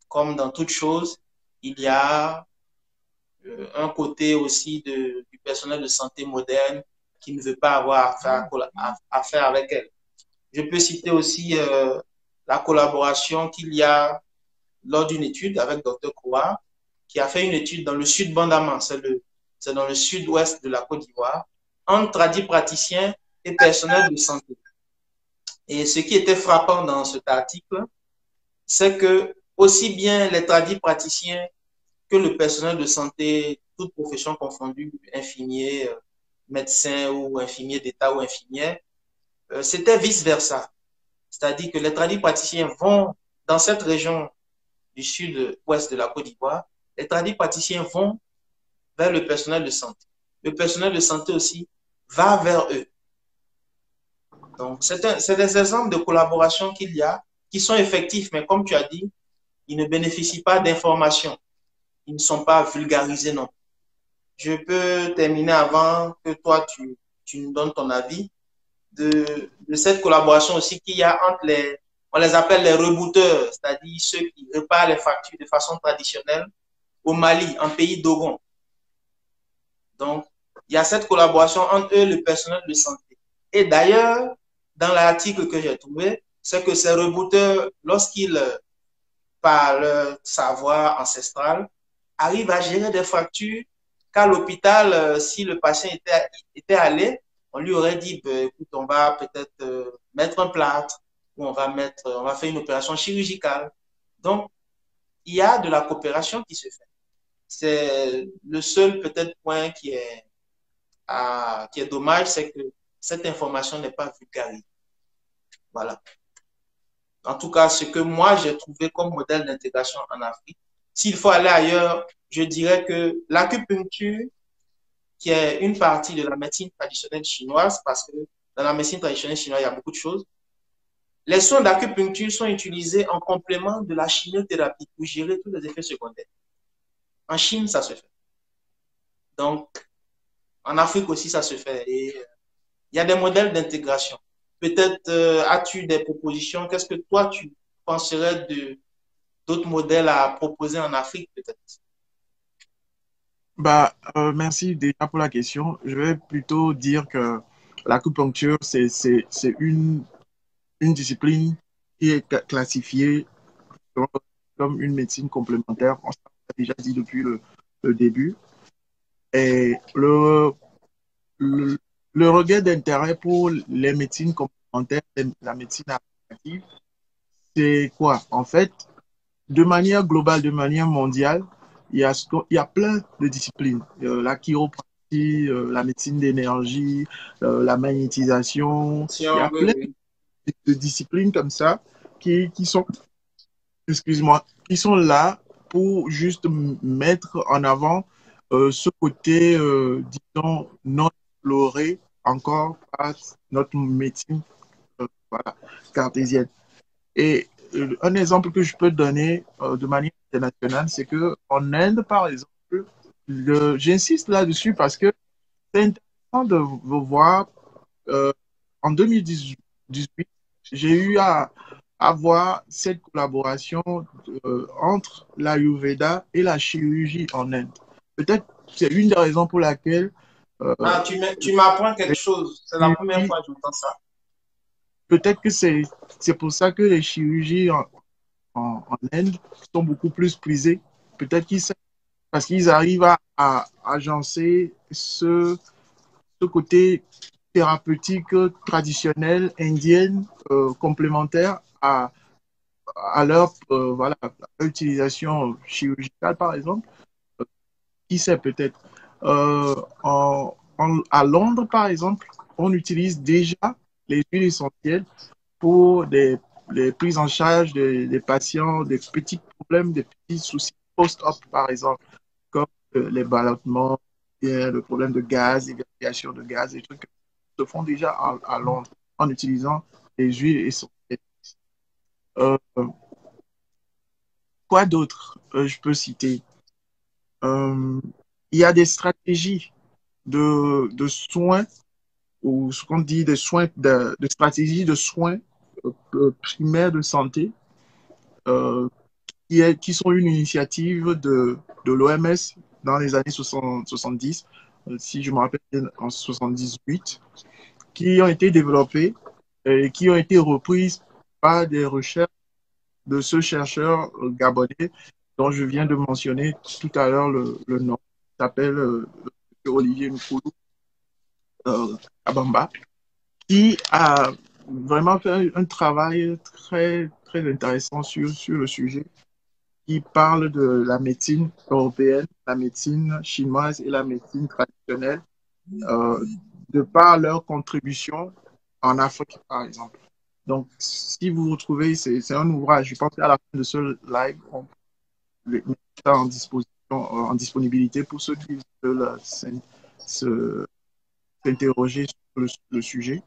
comme dans toute chose, il y a un côté aussi du personnel de santé moderne qui ne veut pas avoir affaire avec elle. Je peux citer aussi la collaboration qu'il y a lors d'une étude avec Dr Koua, qui a fait une étude dans le sud Bandama, c'est dans le sud-ouest de la Côte d'Ivoire, entre tradipraticiens et personnel de santé. Et ce qui était frappant dans cet article, c'est que aussi bien les tradipraticiens que le personnel de santé, toute profession confondue, infirmiers, médecins ou infirmiers d'État ou infirmières, c'était vice-versa. C'est-à-dire que les tradipraticiens vont dans cette région du sud-ouest de la Côte d'Ivoire, les tradipraticiens vont vers le personnel de santé. Le personnel de santé aussi va vers eux. Donc, c'est des exemples de collaboration qu'il y a qui sont effectifs, mais comme tu as dit, ils ne bénéficient pas d'informations. Ils ne sont pas vulgarisés non. Je peux terminer avant que toi, tu nous donnes ton avis de cette collaboration aussi qu'il y a entre on les appelle les rebooteurs, c'est-à-dire ceux qui réparent les factures de façon traditionnelle au Mali, en pays Dogon. Donc, il y a cette collaboration entre eux, le personnel de santé. Et d'ailleurs, dans l'article que j'ai trouvé, c'est que ces rebooteurs, lorsqu'ils, par leur savoir ancestral, arrivent à gérer des fractures qu'à l'hôpital, si le patient était allé, on lui aurait dit, écoute, on va peut-être mettre un plâtre ou on va faire une opération chirurgicale. Donc, il y a de la coopération qui se fait. C'est le seul peut-être point qui est dommage, c'est que cette information n'est pas vulgarisée. Voilà. En tout cas, ce que moi j'ai trouvé comme modèle d'intégration en Afrique. S'il faut aller ailleurs, je dirais que l'acupuncture, qui est une partie de la médecine traditionnelle chinoise, parce que dans la médecine traditionnelle chinoise, il y a beaucoup de choses. Les soins d'acupuncture sont utilisés en complément de la chimiothérapie pour gérer tous les effets secondaires. En Chine, ça se fait. Donc, en Afrique aussi, ça se fait. Et il y a des modèles d'intégration. Peut-être as-tu des propositions? Qu'est-ce que toi, tu penserais d'autres modèles à proposer en Afrique, peut-être? Merci déjà pour la question. Je vais plutôt dire que l'acupuncture, c'est une discipline qui est classifiée comme une médecine complémentaire. On l'a déjà dit depuis le début. Et le, le regain d'intérêt pour les médecines complémentaires, la médecine alternative, c'est quoi? En fait, de manière globale, de manière mondiale, il y a plein de disciplines. La chiropratie, la médecine d'énergie, la magnétisation. Si Il y a on veut, plein oui. de disciplines comme ça qui sont, excuse-moi, qui sont là pour juste mettre en avant ce côté, disons, non exploré encore par notre médecine voilà, cartésienne. Et un exemple que je peux donner de manière internationale, c'est que en Inde, par exemple, j'insiste là-dessus parce que c'est intéressant de voir euh, en 2018, j'ai eu à voir cette collaboration entre l'Ayurveda et la chirurgie en Inde. Peut-être c'est une des raisons pour laquelle Ah, tu m'apprends quelque les chose. C'est la première chirurgies- fois que j'entends ça. peut-être que c'est pour ça que les chirurgies en Inde sont beaucoup plus prisées. Peut-être parce qu'ils arrivent à agencer ce côté thérapeutique traditionnel indien complémentaire à leur, voilà, à leur utilisation chirurgicale, par exemple. Qui sait peut-être. À Londres, par exemple, on utilise déjà les huiles essentielles pour les prises en charge des patients, des petits problèmes, des petits soucis post-op, par exemple, comme les ballonnements, le problème de gaz, l'évacuation de gaz, des trucs qui se font déjà à Londres en utilisant les huiles essentielles. Euh, quoi d'autre je peux citer? Euh, il y a des stratégies de soins, ou ce qu'on dit des soins, de stratégies de soins primaires de santé, euh, qui sont une initiative de l'OMS dans les années 70, si je me rappelle bien, en 78, qui ont été développées et qui ont été reprises par des recherches de ce chercheur gabonais dont je viens de mentionner tout à l'heure le nom. Il s'appelle Olivier Nkoulou Kabamba, qui a vraiment fait un travail très, très intéressant sur le sujet, qui parle de la médecine européenne, la médecine chinoise et la médecine traditionnelle, euh, de par leur contribution en Afrique, par exemple. Donc, si vous retrouvez, c'est un ouvrage, je pense qu'à la fin de ce live, on peut le mettre en disposition, en disponibilité pour ceux qui veulent s'interroger sur le sujet.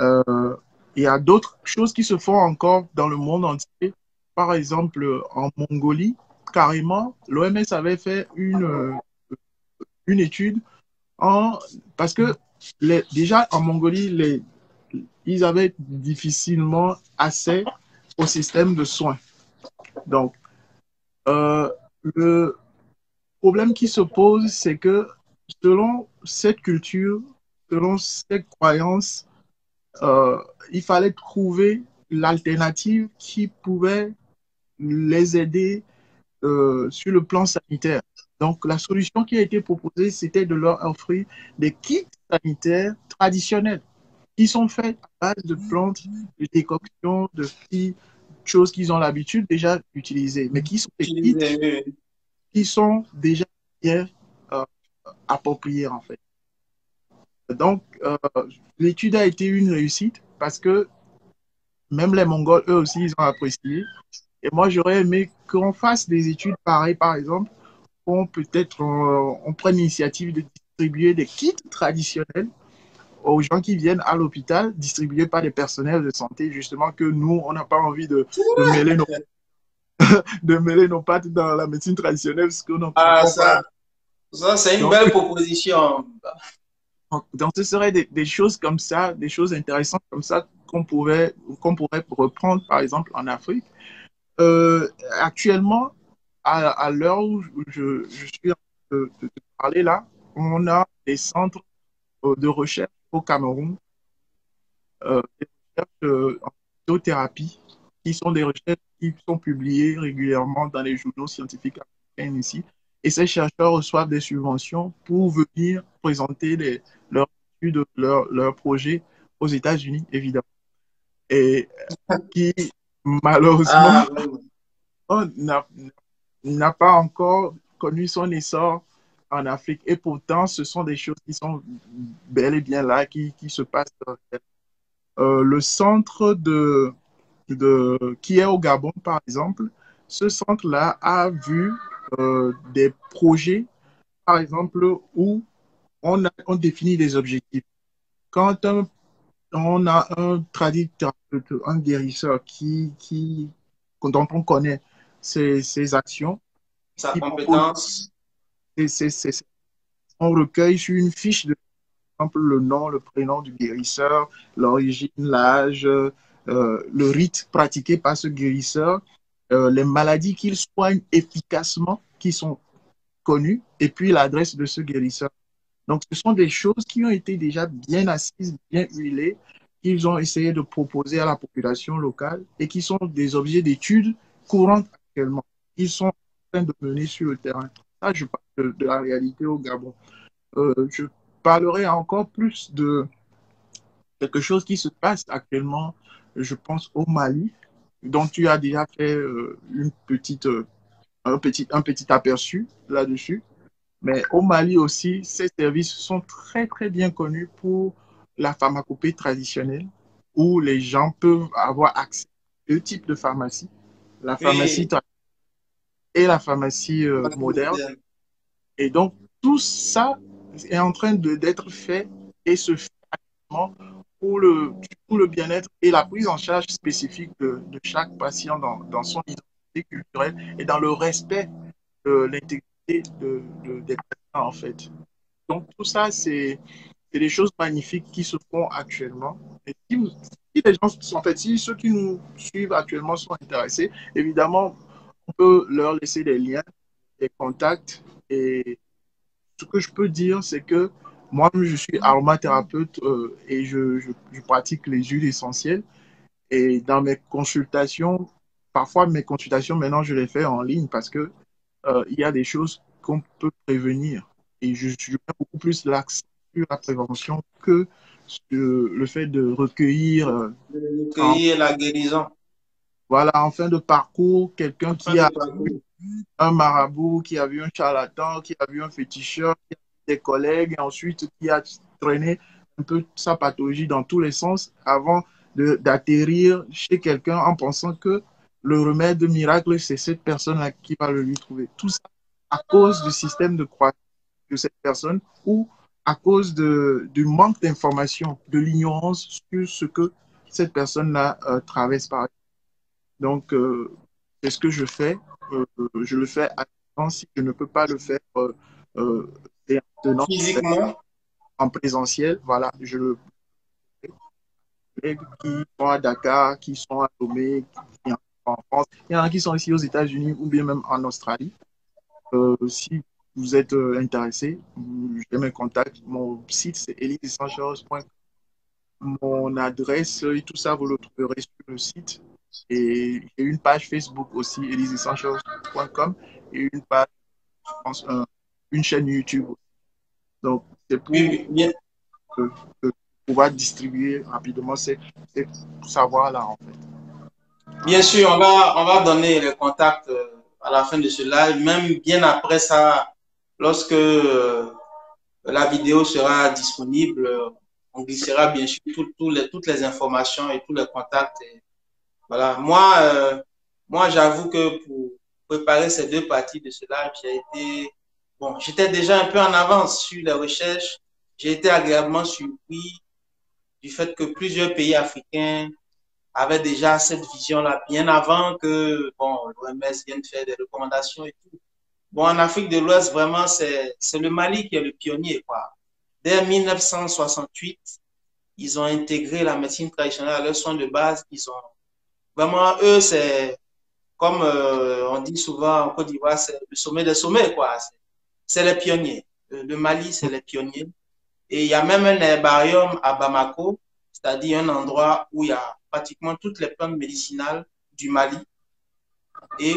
Euh, il y a d'autres choses qui se font encore dans le monde entier. Par exemple, en Mongolie, carrément, l'OMS avait fait une étude parce que déjà en Mongolie, ils avaient difficilement accès au système de soins. Donc, euh, le problème qui se pose, c'est que selon cette culture, selon cette croyance, euh, il fallait trouver l'alternative qui pouvait les aider sur le plan sanitaire. Donc, la solution qui a été proposée, c'était de leur offrir des kits sanitaires traditionnels qui sont faits à base de plantes, de décoctions, de petites choses qu'ils ont l'habitude déjà d'utiliser, mais qui sont des kits qui sont déjà bien euh, appropriés en fait. Donc, l'étude a été une réussite parce que même les Mongols, eux aussi, ils ont apprécié. Et moi, j'aurais aimé qu'on fasse des études pareilles, par exemple, qu'on peut-être on prenne l'initiative de distribuer des kits traditionnels aux gens qui viennent à l'hôpital, distribués par des personnels de santé, justement, que nous, on n'a pas envie de mêler nos pattes dans la médecine traditionnelle, parce qu'on n'en Ah, comprend pas. ça c'est une Donc, belle proposition. donc ce serait des choses comme ça, des choses intéressantes comme ça qu'on pourrait reprendre, par exemple, en Afrique. Actuellement, à l'heure où je suis en train de te parler là, on a des centres de recherche au Cameroun, des recherches en phytothérapie, qui sont des recherches qui sont publiées régulièrement dans les journaux scientifiques africains ici. Et ces chercheurs reçoivent des subventions pour venir présenter leurs études, leurs projets aux États-Unis, évidemment. Et qui, malheureusement, Ah, vraiment. n'a n'a pas encore connu son essor en Afrique. Et pourtant, ce sont des choses qui sont bel et bien là, qui se passent. Le centre qui est au Gabon, par exemple, ce centre-là a vu des projets, par exemple, où on définit des objectifs. Quand on a un traducteur, un guérisseur dont on connaît ses actions, Sa qui propose, compétence. on recueille sur une fiche de par exemple, le nom, le prénom du guérisseur, l'origine, l'âge, le rite pratiqué par ce guérisseur, les maladies qu'il soigne efficacement, qui sont connues, et puis l'adresse de ce guérisseur. Donc, ce sont des choses qui ont été déjà bien assises, bien huilées, qu'ils ont essayé de proposer à la population locale et qui sont des objets d'études courantes actuellement. Ils sont en train de mener sur le terrain. Ça, je parle de la réalité au Gabon. Je parlerai encore plus de quelque chose qui se passe actuellement, je pense, au Mali, dont tu as déjà fait un petit aperçu là-dessus. Mais au Mali aussi, ces services sont très, très bien connus pour la pharmacopée traditionnelle, où les gens peuvent avoir accès à deux types de pharmacies, la pharmacie Oui. traditionnelle et la pharmacie moderne. Et donc, tout ça est en train d'être fait et se fait actuellement pour le bien-être et la prise en charge spécifique de chaque patient dans son identité culturelle et dans le respect de l'intégrité des patients, en fait. Donc, tout ça, c'est des choses magnifiques qui se font actuellement. Et si les gens sont, en fait, si ceux qui nous suivent actuellement sont intéressés, évidemment, on peut leur laisser des liens, des contacts. Et ce que je peux dire, c'est que moi, je suis aromathérapeute et je pratique les huiles essentielles. Et dans mes consultations, parfois mes consultations, maintenant, je les fais en ligne parce que il y a des choses qu'on peut prévenir. Et je mets beaucoup plus l'accent sur la prévention que sur le fait de recueillir De en, recueillir la guérison. voilà, en fin de parcours quelqu'un En fin qui de a parcours. un marabout, qui a vu un charlatan, qui a vu un féticheur, qui a vu des collègues, et ensuite qui a traîné un peu sa pathologie dans tous les sens avant d'atterrir chez quelqu'un en pensant que le remède miracle, c'est cette personne-là qui va le lui trouver. Tout ça à cause du système de croyance de cette personne ou à cause du manque d'information, de l'ignorance sur ce que cette personne-là traverse par exemple. Donc, c'est ce que je fais. Je le fais à distance si je ne peux pas le faire euh, maintenant Physiquement. en présentiel. Voilà, je le fais qui sont à Dakar, qui sont à Lomé, qui sont en France. Il y en a qui sont ici aux États-Unis ou bien même en Australie. Si vous êtes intéressé, j'ai mes contacts. Mon site, c'est eliseessentials.com. Mon adresse et tout ça, vous le trouverez sur le site. Et j'ai une page Facebook aussi, eliseessentials.com, et une page, je pense, une chaîne YouTube. Donc, c'est Oui, pour oui, bien. euh, pouvoir distribuer rapidement ces savoirs-là, en fait. Bien sûr, on va donner les contacts à la fin de ce live, même bien après ça, lorsque la vidéo sera disponible, on glissera bien sûr toutes les informations et tous les contacts. Et voilà. Moi j'avoue que pour préparer ces deux parties de ce live, bon, j'étais déjà un peu en avance sur les recherches. J'ai été agréablement surpris du fait que plusieurs pays africains avait déjà cette vision-là bien avant que bon, l'OMS vienne faire des recommandations et tout. Bon, en Afrique de l'Ouest, vraiment, c'est le Mali qui est le pionnier, quoi. Dès 1968, ils ont intégré la médecine traditionnelle à leurs soins de base. Ils ont vraiment, eux, c'est comme on dit souvent en Côte d'Ivoire, c'est le sommet des sommets, quoi. C'est les pionniers. Le Mali, c'est les pionniers. Et il y a même un herbarium à Bamako, c'est-à-dire un endroit où il y a pratiquement toutes les plantes médicinales du Mali. Et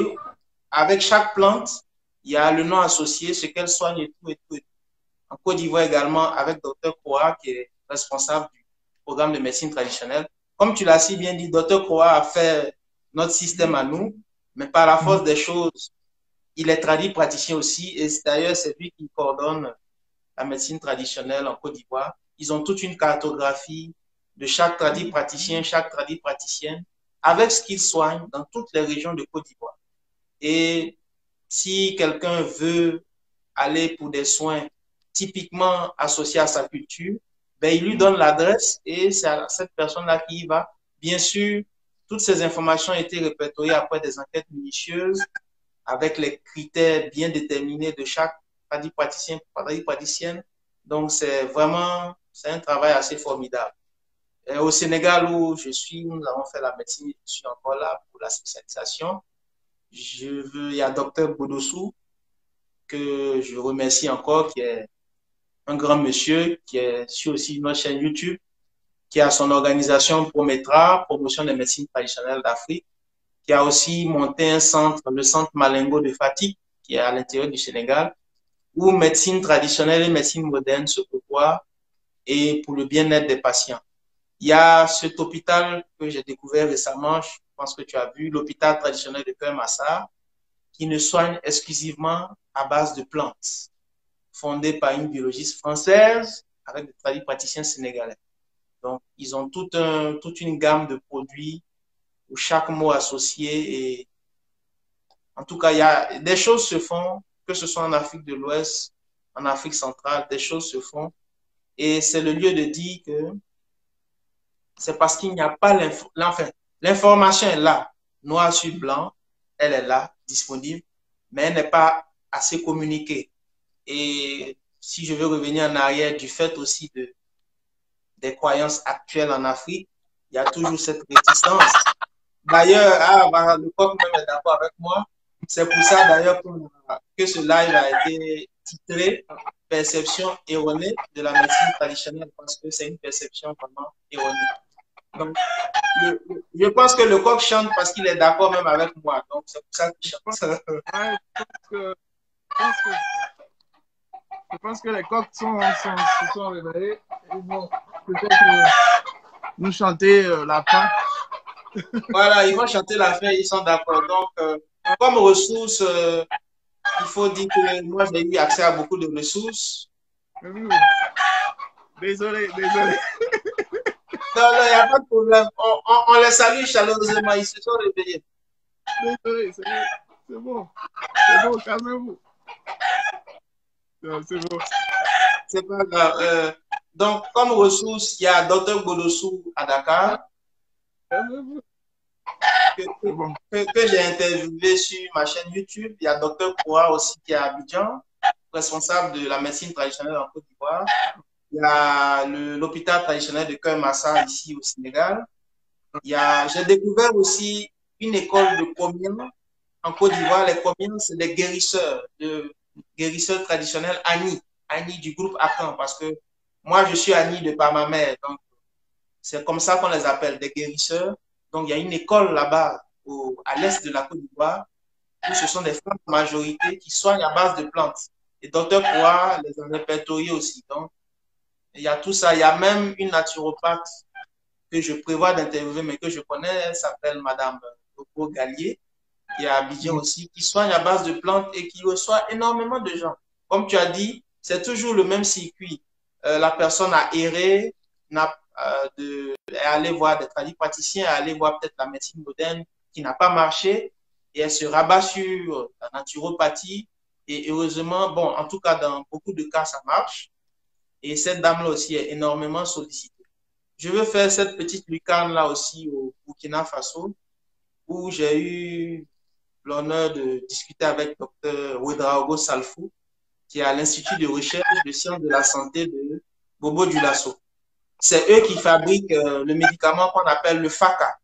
avec chaque plante, il y a le nom associé, ce qu'elle soigne et tout et tout. En Côte d'Ivoire également, avec Dr Koa, qui est responsable du programme de médecine traditionnelle. Comme tu l'as si bien dit, Dr Koa a fait notre système à nous, mais par la force des choses, il est traduit praticien aussi. Et d'ailleurs, c'est lui qui coordonne la médecine traditionnelle en Côte d'Ivoire. Ils ont toute une cartographie de chaque tradit praticien, chaque tradit praticienne, avec ce qu'ils soignent dans toutes les régions de Côte d'Ivoire. Et si quelqu'un veut aller pour des soins typiquement associés à sa culture, ben, il lui donne l'adresse et c'est à cette personne-là qui y va. Bien sûr, toutes ces informations ont été répertoriées après des enquêtes minutieuses avec les critères bien déterminés de chaque praticien, praticienne. Donc, c'est un travail assez formidable. Et au Sénégal où je suis, nous avons fait la médecine, je suis encore là pour la spécialisation. Il y a Docteur Bodossou, que je remercie encore, qui est un grand monsieur, qui est sur aussi notre chaîne YouTube, qui a son organisation Prometra, promotion des médecines traditionnelles d'Afrique, qui a aussi monté un centre, le centre Malengo de Fatigue, qui est à l'intérieur du Sénégal, où médecine traditionnelle et médecine moderne se côtoient et pour le bien-être des patients. Il y a cet hôpital que j'ai découvert récemment, je pense que tu as vu, l'hôpital traditionnel de Kermassar, qui ne soigne exclusivement à base de plantes. fondée par une biologiste française avec des tradipraticiens sénégalais. Donc, ils ont toute une gamme de produits où chaque mot associé. Et en tout cas, il y a des choses se font, que ce soit en Afrique de l'Ouest, en Afrique centrale, des choses se font. Et c'est le lieu de dire que c'est parce qu'il n'y a pas l'information est là, noir sur blanc, elle est là, disponible, mais elle n'est pas assez communiquée. Et si je veux revenir en arrière du fait aussi des croyances actuelles en Afrique, il y a toujours cette réticence. D'ailleurs, le coq même est d'accord avec moi. C'est pour ça d'ailleurs que ce live a été titré Perception erronée de la médecine traditionnelle, parce que c'est une perception vraiment erronée. Donc, je pense que le coq chante parce qu'il est d'accord même avec moi. Donc, c'est pour ça qu'il chante. Je pense que les coqs se sont réveillés. Et bon, peut-être nous chanter la fin. Voilà, ils vont chanter la fin, ils sont d'accord. Donc, comme ressources, il faut dire que moi, j'ai eu accès à beaucoup de ressources. Désolé. Non, il n'y a pas de problème. On les salue chaleureusement, ils se sont réveillés. Désolé, c'est bon. C'est bon, calmez-vous. C'est bon. C'est pas grave. Donc, comme ressources, il y a Dr Godossou à Dakar, que j'ai interviewé sur ma chaîne YouTube. Il y a Dr Koua aussi qui est à Abidjan, responsable de la médecine traditionnelle en Côte d'Ivoire. Il y a l'hôpital traditionnel de Keur Massa ici au Sénégal. J'ai découvert aussi une école de Komiens en Côte d'Ivoire. Les Komiens, c'est des guérisseurs traditionnels Ani du groupe Akan, parce que moi, je suis Ani de par ma mère. Donc, c'est comme ça qu'on les appelle, des guérisseurs. Donc, il y a une école là-bas, à l'est de la Côte d'Ivoire, où ce sont des femmes en majorité qui soignent à base de plantes. Et Dr Koua les a répertoriés aussi. Donc, il y a tout ça. Il y a même une naturopathe que je prévois d'interviewer, mais que je connais, elle s'appelle Madame Coco Gallier, qui est à Abidjan aussi, qui soigne à base de plantes et qui reçoit énormément de gens. Comme tu as dit, c'est toujours le même circuit. La personne a erré, est allée voir des tradipraticiens, est allée voir peut-être la médecine moderne qui n'a pas marché, et elle se rabat sur la naturopathie. Et heureusement, bon, en tout cas, dans beaucoup de cas, ça marche. Et cette dame-là aussi est énormément sollicitée. Je veux faire cette petite lucarne-là aussi au Burkina Faso, où j'ai eu l'honneur de discuter avec Dr Ouedraogo Salfou, qui est à l'Institut de recherche de sciences de la santé de Bobo Dioulasso. C'est eux qui fabriquent le médicament qu'on appelle le FACA.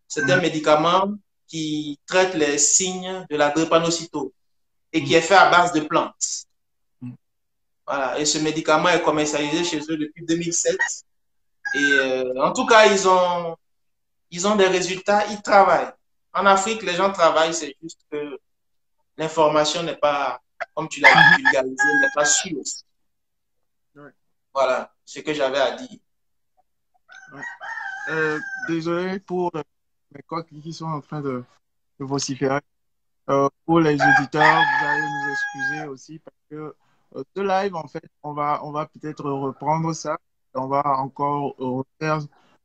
C'est un médicament qui traite les signes de la drépanocytose et qui est fait à base de plantes. Voilà. Et ce médicament est commercialisé chez eux depuis 2007. Et en tout cas, ils ont des résultats, ils travaillent. En Afrique, les gens travaillent, c'est juste que l'information n'est pas, comme tu l'as dit, vulgarisée, n'est pas sûre. Voilà ce que j'avais à dire. Désolé pour les coqs qui sont en train de vociférer. Pour les auditeurs, vous allez nous excuser aussi parce que ce live, en fait, on va peut-être reprendre ça. On va encore refaire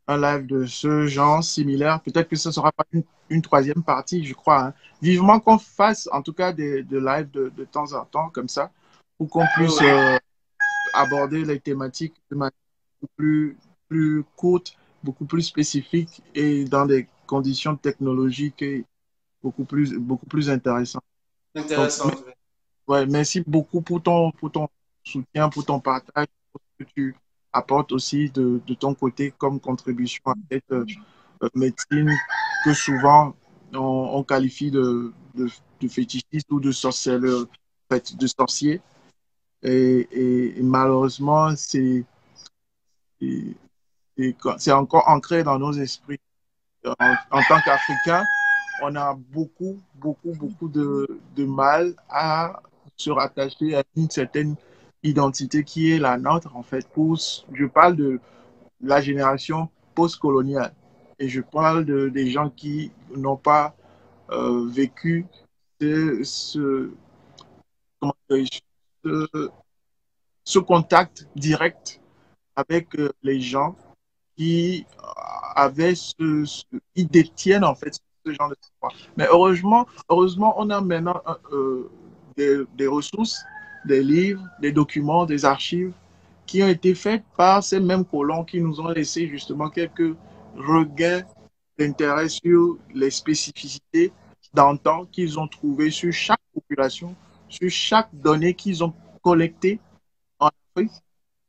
un live de ce genre similaire. Peut-être que ce ne sera pas une troisième partie, je crois. Hein. Vivement qu'on fasse en tout cas des lives de temps en temps comme ça pour qu'on puisse aborder les thématiques de manière plus courte, beaucoup plus spécifique et dans des conditions technologiques et beaucoup plus intéressantes. Intéressant. Donc, ouais, merci beaucoup pour ton soutien, pour ton partage, pour ce que tu apportes aussi de ton côté comme contribution à cette médecine que souvent on qualifie de fétichiste ou de sorceleur, de sorcier. Et malheureusement, c'est encore ancré dans nos esprits. En tant qu'Africains, on a beaucoup de mal à se rattacher à une certaine identité qui est la nôtre, en fait. Je parle de la génération post-coloniale et je parle des gens qui n'ont pas vécu ce, comment dirais-je, ce contact direct avec les gens qui avaient qui détiennent en fait ce genre de savoir. Mais heureusement, on a maintenant des ressources, des livres, des documents, des archives qui ont été faits par ces mêmes colons qui nous ont laissé justement quelques regains d'intérêt sur les spécificités d'antan qu'ils ont trouvées sur chaque population, sur chaque donnée qu'ils ont collectée en Afrique.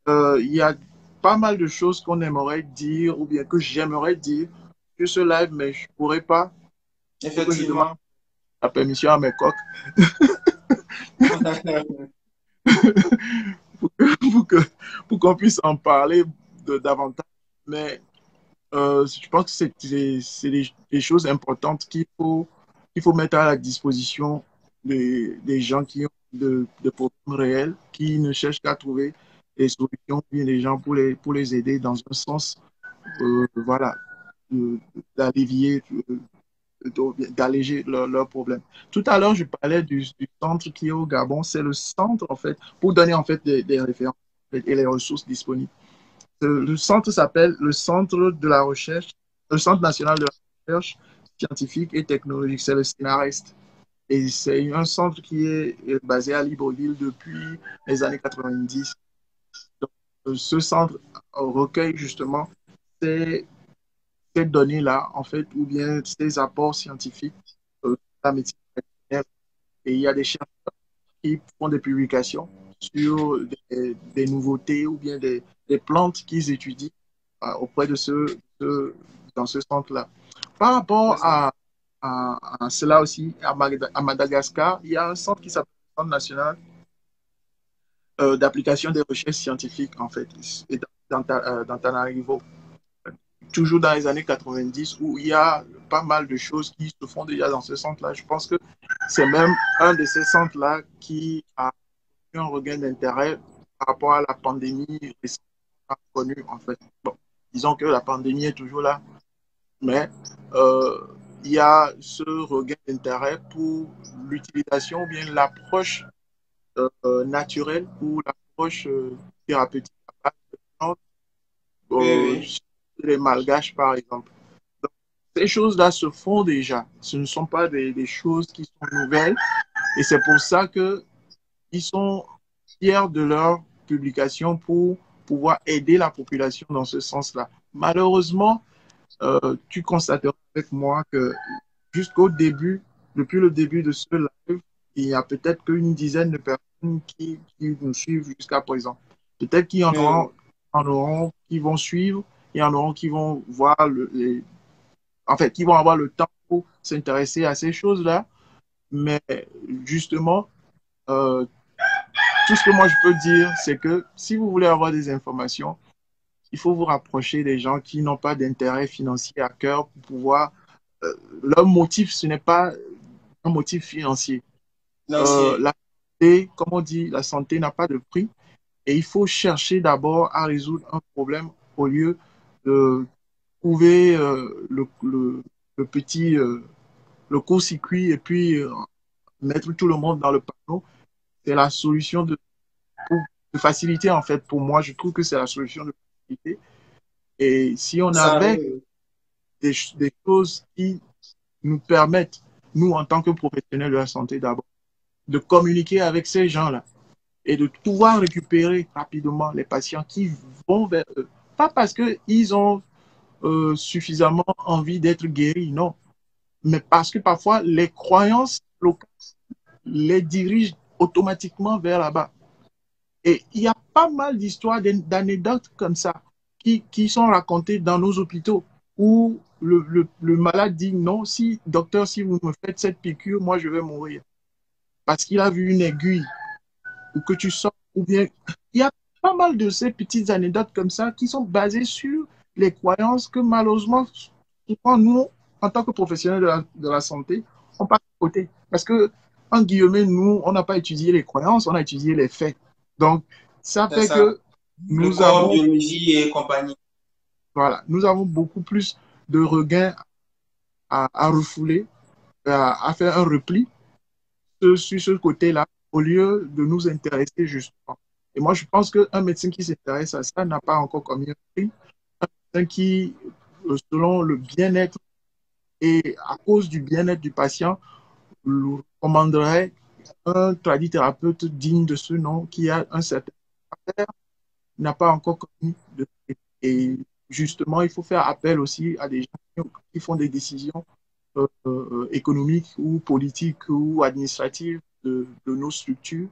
Il y a pas mal de choses qu'on aimerait dire ou bien que j'aimerais dire sur ce live, mais je ne pourrais pas. Il faut que je demande Effectivement. la permission à mes coqs pour que, pour qu'on puisse en parler davantage. Mais je pense que c'est des choses importantes qu'il faut mettre à la disposition des gens qui ont de problèmes réels, qui ne cherchent qu'à trouver des solutions, bien des gens pour les aider dans un sens, voilà, d'allévier, d'alléger leurs problèmes. Tout à l'heure, je parlais du centre qui est au Gabon. C'est le centre, en fait, pour donner en fait des références et les ressources disponibles. Le centre s'appelle le Centre de la Recherche, le Centre national de la recherche scientifique et technologique. C'est le CNRS. Et c'est un centre qui est basé à Libreville depuis les années 90. Donc, ce centre recueille justement ces, ces données-là, en fait, ou bien ces apports scientifiques de la médecine traditionnelle. Et il y a des chercheurs qui font des publications sur des nouveautés ou bien des plantes qu'ils étudient auprès de dans ce centre-là. Par rapport à cela aussi, à Madagascar, il y a un centre qui s'appelle le Centre national d'application des recherches scientifiques, en fait, et dans Tanarivo, toujours dans les années 90, où il y a pas mal de choses qui se font déjà dans ce centre-là. Je pense que c'est même un de ces centres-là qui a eu un regain d'intérêt par rapport à la pandémie récemment connue, en fait. Bon, disons que la pandémie est toujours là, mais il y a ce regain d'intérêt pour l'utilisation ou bien l'approche naturelle ou l'approche thérapeutique à base de plantes, Oui, chez oui. les malgaches, par exemple. Donc, ces choses-là se font déjà. Ce ne sont pas des choses qui sont nouvelles. Et c'est pour ça qu'ils sont fiers de leur publication pour pouvoir aider la population dans ce sens-là. Malheureusement, tu constateras avec moi que jusqu'au début, depuis le début de ce live, il y a peut-être qu'une dizaine de personnes qui nous suivent jusqu'à présent. Peut-être qu'il y Oui, en auront qui vont suivre, il y en auront qui vont voir en fait, qui vont avoir le temps pour s'intéresser à ces choses-là. Mais justement, euh, tout ce que moi je peux dire, c'est que si vous voulez avoir des informations, il faut vous rapprocher des gens qui n'ont pas d'intérêt financier à cœur pour pouvoir. Leur motif, ce n'est pas un motif financier. l'ancien. La santé, comme on dit, la santé n'a pas de prix et il faut chercher d'abord à résoudre un problème au lieu de trouver le petit le court-circuit et puis mettre tout le monde dans le panneau. C'est la solution de facilité en fait. Pour moi, je trouve que c'est la solution de facilité. Et si on Ça, avait oui. des choses qui nous permettent, nous en tant que professionnels de la santé d'abord, de communiquer avec ces gens-là et de pouvoir récupérer rapidement les patients qui vont vers eux. Pas parce qu'ils ont suffisamment envie d'être guéris, non, mais parce que parfois les croyances locales les dirigent automatiquement vers là-bas. Et il y a pas mal d'histoires, d'anecdotes comme ça qui sont racontées dans nos hôpitaux où le malade dit non, si docteur, si vous me faites cette piqûre, moi je vais mourir. Parce qu'il a vu une aiguille ou que tu sors, ou bien il y a pas mal de ces petites anecdotes comme ça qui sont basées sur les croyances que malheureusement, souvent, nous, en tant que professionnels de la santé, on passe à côté. Parce que, en guillemets, nous, on n'a pas étudié les croyances, on a étudié les faits. Donc, ça C'est fait ça. que Le nous corps, avons, biologie et compagnie. voilà, nous avons beaucoup plus de regains à refouler, à faire un repli sur ce côté-là, au lieu de nous intéresser justement. Et moi, je pense qu'un médecin qui s'intéresse à ça n'a pas encore commis un crime. Un médecin qui, selon le bien-être et à cause du bien-être du patient, le recommanderait un tradithérapeute digne de ce nom qui a un certain affaire n'a pas encore commis de crime. Et justement, il faut faire appel aussi à des gens qui font des décisions économiques ou politiques ou administratives de nos structures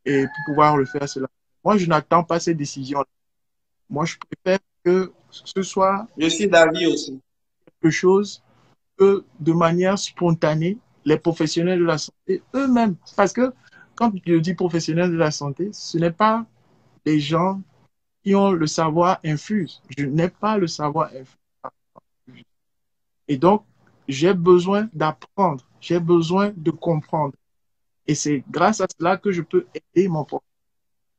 et pour pouvoir le faire cela. Moi, je n'attends pas ces décisions. Moi, je préfère que ce soit Je suis d'avis aussi. quelque chose que de manière spontanée, les professionnels de la santé eux-mêmes, parce que quand je dis professionnels de la santé, ce n'est pas des gens qui ont le savoir infuse. Je n'ai pas le savoir infuse. Et donc, j'ai besoin d'apprendre, j'ai besoin de comprendre. Et c'est grâce à cela que je peux aider mon prof.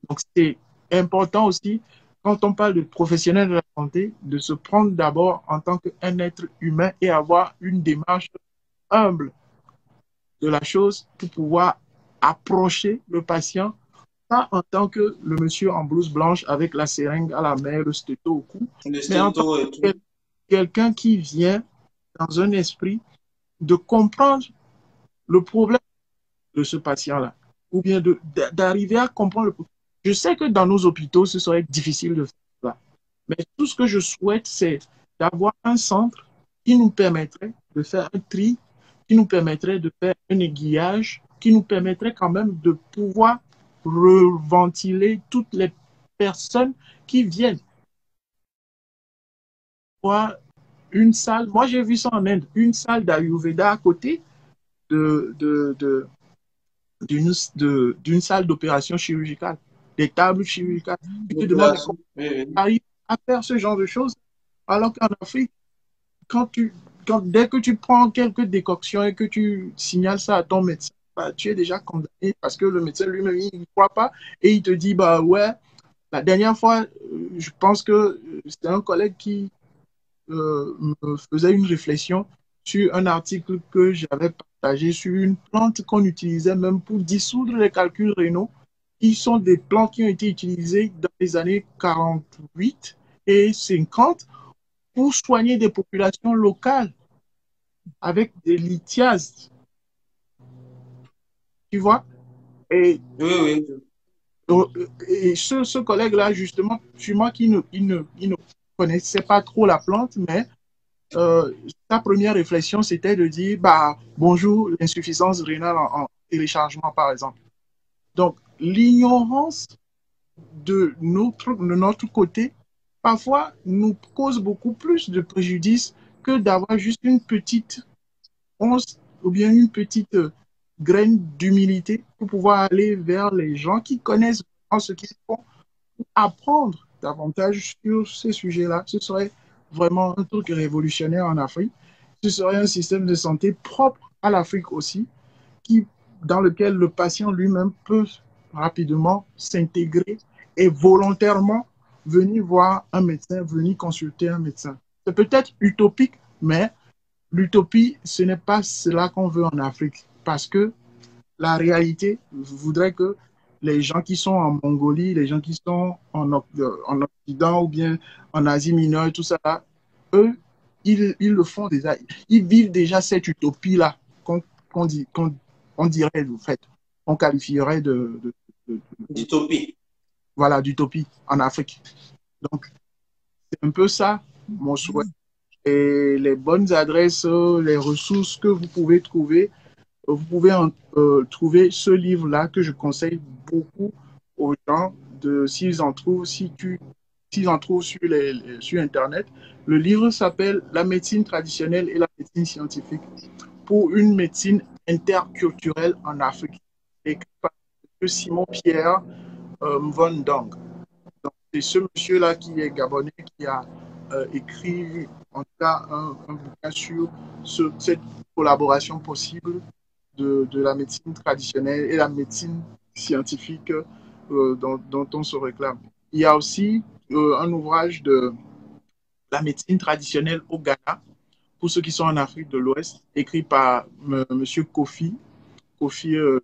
Donc, c'est important aussi, quand on parle de professionnels de la santé, de se prendre d'abord en tant qu'un être humain et avoir une démarche humble de la chose pour pouvoir approcher le patient, pas en tant que le monsieur en blouse blanche avec la seringue à la main, le stéto au cou, Le mais en tant stéto et que tout. quelqu'un qui vient dans un esprit de comprendre le problème de ce patient-là, ou bien d'arriver à comprendre le problème. Je sais que dans nos hôpitaux, ce serait difficile de faire ça, mais tout ce que je souhaite, c'est d'avoir un centre qui nous permettrait de faire un tri, qui nous permettrait de faire un aiguillage, qui nous permettrait quand même de pouvoir reventiler toutes les personnes qui viennent voir une salle. Moi, j'ai vu ça en Inde, une salle d'Ayurveda à côté de, de, de, d'une salle d'opération chirurgicale, des tables chirurgicales. Je te demande comment Oui, tu oui. arrives à faire ce genre de choses, alors qu'en Afrique, dès que tu prends quelques décoctions et que tu signales ça à ton médecin, bah, tu es déjà condamné parce que le médecin lui-même, il ne croit pas et il te dit, bah ouais, la dernière fois, je pense que c'était un collègue qui me faisait une réflexion sur un article que j'avais partagé sur une plante qu'on utilisait même pour dissoudre les calculs rénaux, qui sont des plantes qui ont été utilisées dans les années 48 et 50 pour soigner des populations locales avec des lithiases, tu vois. Et, Oui, oui. et ce collègue-là, justement, sûrement il ne connaissait pas trop la plante, mais sa première réflexion, c'était de dire, bah, bonjour, l'insuffisance rénale en téléchargement, par exemple. Donc, l'ignorance de notre côté, parfois, nous cause beaucoup plus de préjudice que d'avoir juste une petite once ou bien une petite graine d'humilité pour pouvoir aller vers les gens qui connaissent vraiment ce qu'ils font, apprendre davantage sur ces sujets-là. Ce serait vraiment un truc révolutionnaire en Afrique. Ce serait un système de santé propre à l'Afrique aussi, qui, dans lequel le patient lui-même peut rapidement s'intégrer et volontairement venir voir un médecin, venir consulter un médecin. C'est peut-être utopique, mais l'utopie, ce n'est pas cela qu'on veut en Afrique, parce que la réalité voudrait que les gens qui sont en Mongolie, les gens qui sont en Occident ou bien en Asie mineure, tout ça, eux, ils le font déjà. Ils vivent déjà cette utopie-là qu'on dit, on dirait, en fait, on qualifierait D'utopie. voilà, d'utopie en Afrique. Donc, c'est un peu ça, mon souhait. Et les bonnes adresses, les ressources que vous pouvez trouver, vous pouvez trouver ce livre-là que je conseille beaucoup aux gens s'ils en trouvent, s'ils en trouvent sur Internet. Le livre s'appelle La médecine traditionnelle et la médecine scientifique pour une médecine interculturelle en Afrique, écrit par Simon Pierre Mvondong. C'est ce monsieur-là qui est gabonais qui a écrit en tout cas un bouquin sur cette collaboration possible de la médecine traditionnelle et la médecine scientifique dont on se réclame. Il y a aussi un ouvrage de la médecine traditionnelle au Ghana, pour ceux qui sont en Afrique de l'Ouest, écrit par M. Kofi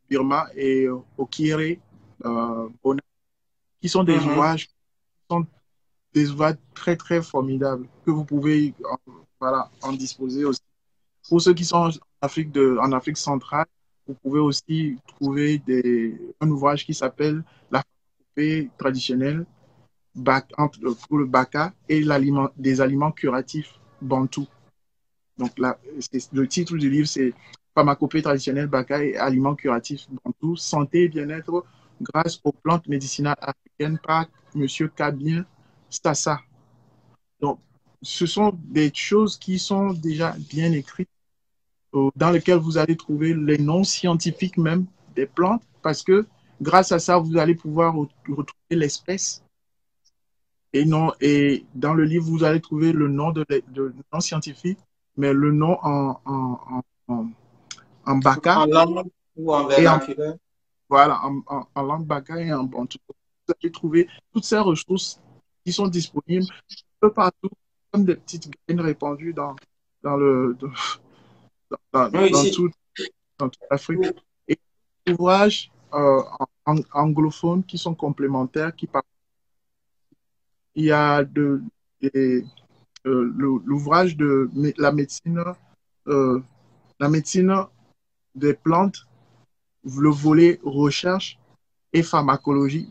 Birma et Okire Bona, qui sont des ouvrages très, très formidables que vous pouvez voilà, en disposer aussi. Pour ceux qui sont en Afrique centrale, vous pouvez aussi trouver un ouvrage qui s'appelle La pharmacopée traditionnelle pour le Baka et des aliments curatifs bantous. Donc là, le titre du livre, c'est Pharmacopée traditionnelle Baka et aliments curatifs bantous, santé et bien-être grâce aux plantes médicinales africaines par M. Kabir Stassa. Donc, ce sont des choses qui sont déjà bien écrites, dans lesquelles vous allez trouver les noms scientifiques même des plantes, parce que grâce à ça, vous allez pouvoir retrouver l'espèce. Et dans le livre, vous allez trouver le nom de nom scientifique, mais le nom en baka En langue ou en et vernaculaire. voilà, en langue baka et en bantou. Vous allez trouver toutes ces ressources qui sont disponibles un peu partout, comme des petites graines répandues dans le, Oui, dans ici. tout, dans toute l'Afrique. Oui. Et des ouvrages anglophones qui sont complémentaires, il y a l'ouvrage de euh, la médecine des plantes, le volet recherche et pharmacologie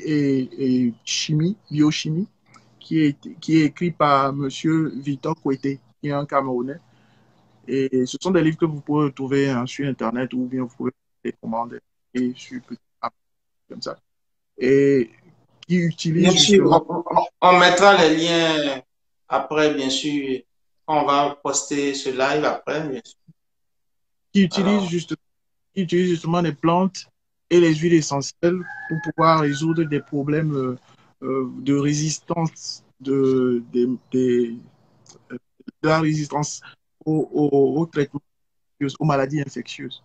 et chimie, biochimie, qui est écrit par Monsieur Victor Kouete, qui est un Camerounais. Et ce sont des livres que vous pouvez trouver sur Internet ou bien vous pouvez les commander et sur petit app comme ça. Et qui Bien utilise sûr, justement, on mettra les liens après, bien sûr. On va poster ce live après, bien sûr. qui utilise Alors, juste, qui utilise justement les plantes et les huiles essentielles pour pouvoir résoudre des problèmes de résistance, de la résistance au traitement, aux maladies infectieuses.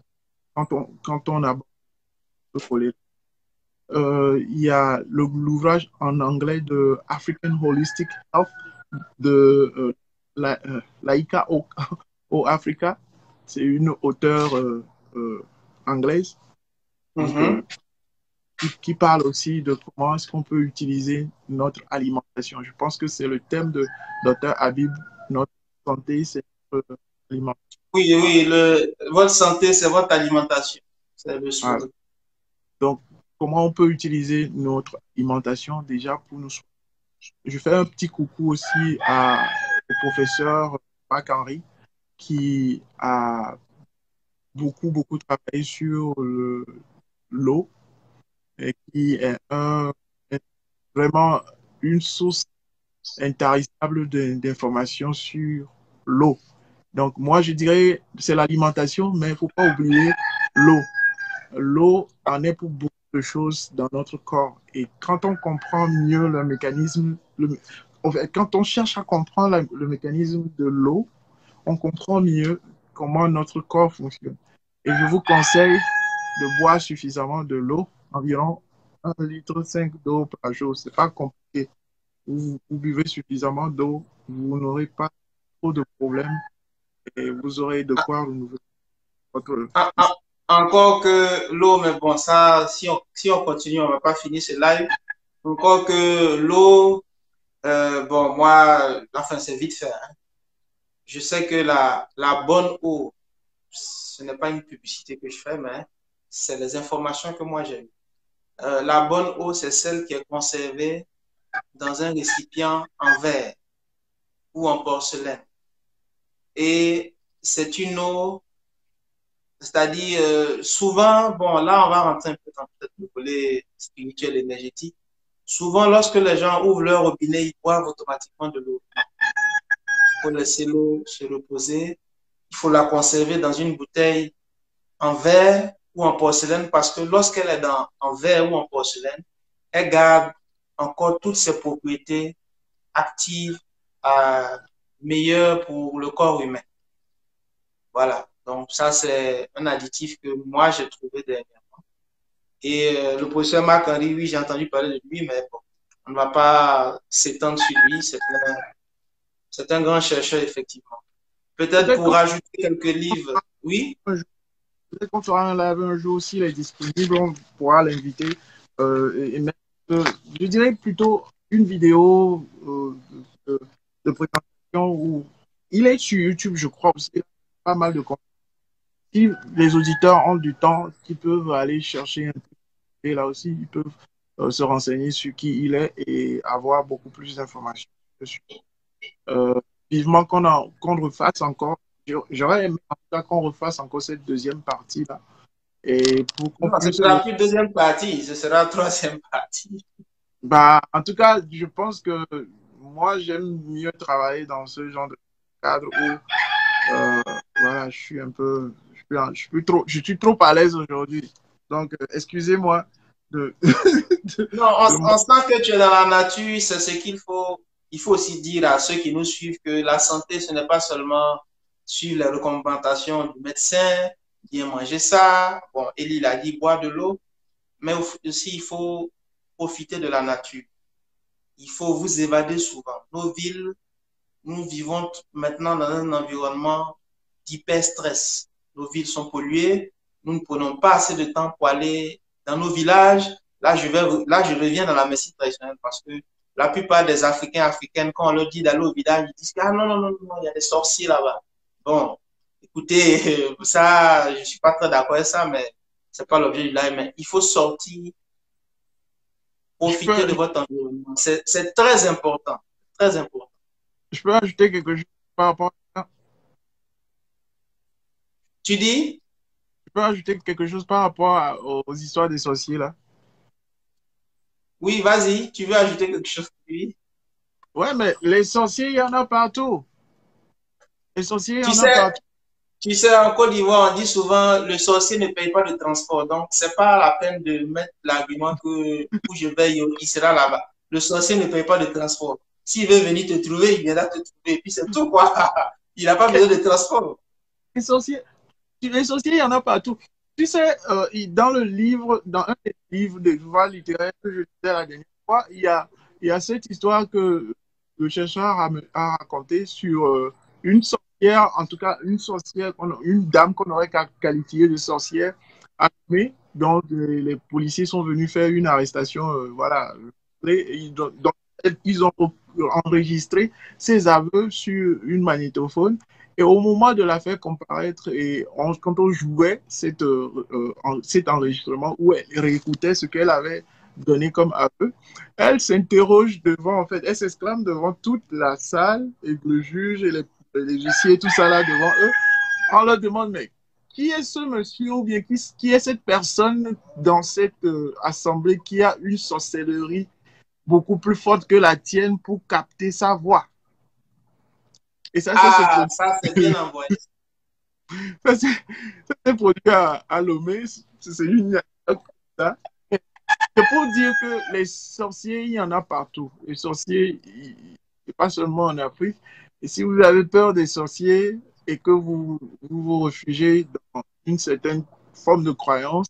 Quand on aborde le choléra, il y a l'ouvrage en anglais de African Holistic Health de Laika O Africa. C'est une auteure anglaise. Donc, qui parle aussi de comment est-ce qu'on peut utiliser notre alimentation. Je pense que c'est le thème de Dr Habib, notre santé, c'est notre alimentation. oui, oui, votre santé, c'est votre alimentation. C'est le Voilà. slogan. Donc, comment on peut utiliser notre alimentation déjà pour nous soigner. Je fais un petit coucou aussi au professeur Marc-Henri qui a beaucoup travaillé sur l'eau et qui est vraiment une source intarissable d'informations sur l'eau. Donc, moi, je dirais c'est l'alimentation, mais il ne faut pas oublier l'eau. L'eau en est pour beaucoup de choses dans notre corps. Et quand on comprend mieux le mécanisme, en fait, quand on cherche à comprendre le mécanisme de l'eau, on comprend mieux comment notre corps fonctionne. Et je vous conseille de boire suffisamment de l'eau, environ 1,5 litre d'eau par jour. Ce n'est pas compliqué. Vous buvez suffisamment d'eau, vous n'aurez pas trop de problèmes et vous aurez de quoi renouveler votre... Ah, ah, encore que l'eau, mais bon, ça, si on continue, on va pas finir ce live. Encore que l'eau, bon, moi, enfin, c'est vite fait, hein. Je sais que la bonne eau, ce n'est pas une publicité que je fais, mais c'est les informations que moi j'ai eues. La bonne eau, c'est celle qui est conservée dans un récipient en verre ou en porcelaine. Et c'est une eau, c'est-à-dire, souvent, bon, là, on va rentrer un peu dans peut-être le volet spirituel, énergétique. Souvent, lorsque les gens ouvrent leur robinet, ils boivent automatiquement de l'eau. Il faut laisser l'eau se reposer. Il faut la conserver dans une bouteille en verre ou en porcelaine parce que lorsqu'elle est en verre ou en porcelaine, elle garde encore toutes ses propriétés actives, meilleures pour le corps humain. Voilà. Donc, ça, c'est un additif que moi, j'ai trouvé dernièrement. Et le professeur Marc-Henri, oui, j'ai entendu parler de lui, mais bon, on ne va pas s'étendre sur lui. C'est un grand chercheur, effectivement. Peut-être Peut-être pour rajouter quelques livres. Oui, qu'on fera un live un jour s'il est disponible, on pourra l'inviter et mettre euh, je dirais plutôt une vidéo de, de présentation où il est sur YouTube, je crois aussi, pas mal de contenu. Si les auditeurs ont du temps, ils peuvent aller chercher un peu. Et là aussi, ils peuvent se renseigner sur qui il est et avoir beaucoup plus d'informations dessus. Euh, Vivement qu'on refasse encore. J'aurais aimé en tout cas qu'on refasse encore cette deuxième partie-là. Et pour qu'on Non, ce puisse. sera plus deuxième partie, ce sera troisième partie. Bah, en tout cas, je pense que moi, j'aime mieux travailler dans ce genre de cadre où euh, voilà, je suis un peu. Je suis trop à l'aise aujourd'hui. Donc, excusez-moi de, Non, on sent que tu es dans la nature, c'est ce qu'il faut. Il faut aussi dire à ceux qui nous suivent que la santé, ce n'est pas seulement suivre les recommandations du médecin, bien manger ça. Bon, Elie l'a dit, boire de l'eau, mais aussi il faut profiter de la nature. Il faut vous évader souvent. Nos villes, nous vivons maintenant dans un environnement d'hyper-stress. Nos villes sont polluées. Nous ne prenons pas assez de temps pour aller dans nos villages. Là, je reviens dans la médecine traditionnelle parce que la plupart des Africains, Africaines, quand on leur dit d'aller au village, ils disent ah non, non, non, non, il y a des sorciers là-bas. Bon, écoutez, ça, je ne suis pas très d'accord avec ça, mais ce n'est pas l'objet du live. Mais il faut sortir, je profiter peux, de votre environnement. C'est très important. Très important. je peux ajouter quelque chose par rapport à ça. Tu dis? Je peux ajouter quelque chose par rapport aux histoires des sorciers là. Oui, vas-y, tu veux ajouter quelque chose? Oui. Ouais, mais les sorciers, il y en a partout. Les sorciers, il y Tu en a sais, partout. tu sais, en Côte d'Ivoire, on dit souvent le sorcier ne paye pas de transport. Donc, c'est pas la peine de mettre l'argument que où je vais, il sera là-bas. Le sorcier ne paye pas de transport. S'il veut venir te trouver, il viendra te trouver. Et puis c'est tout, quoi. Il n'a pas besoin de transport. Les sorciers, les sorciers, il y en a partout. Tu sais, dans le livre, dans un des livres de voix littéraires que je disais la dernière fois, il y a cette histoire que le chercheur a racontée sur une sorcière, en tout cas une sorcière, une dame qu'on aurait qualifiée de sorcière armée, dont les policiers sont venus faire une arrestation, voilà. Donc, ils ont enregistré ses aveux sur une magnétophone. Et au moment de la faire comparaître, quand on jouait cet enregistrement où elle réécoutait ce qu'elle avait donné comme aveu, elle s'interroge devant, en fait, elle s'exclame devant toute la salle et le juge et les huissiers, tout ça là devant eux. On leur demande, mais qui est ce monsieur ou bien qui est cette personne dans cette assemblée qui a une sorcellerie beaucoup plus forte que la tienne pour capter sa voix? Et ça s'est Ah, produit. ça, c'est bien envoyé. Ça s'est produit à Lomé. C'est une ça. C'est pour dire que les sorciers, il y en a partout. Les sorciers, pas seulement en Afrique. Et si vous avez peur des sorciers et que vous réfugiez dans une certaine forme de croyance,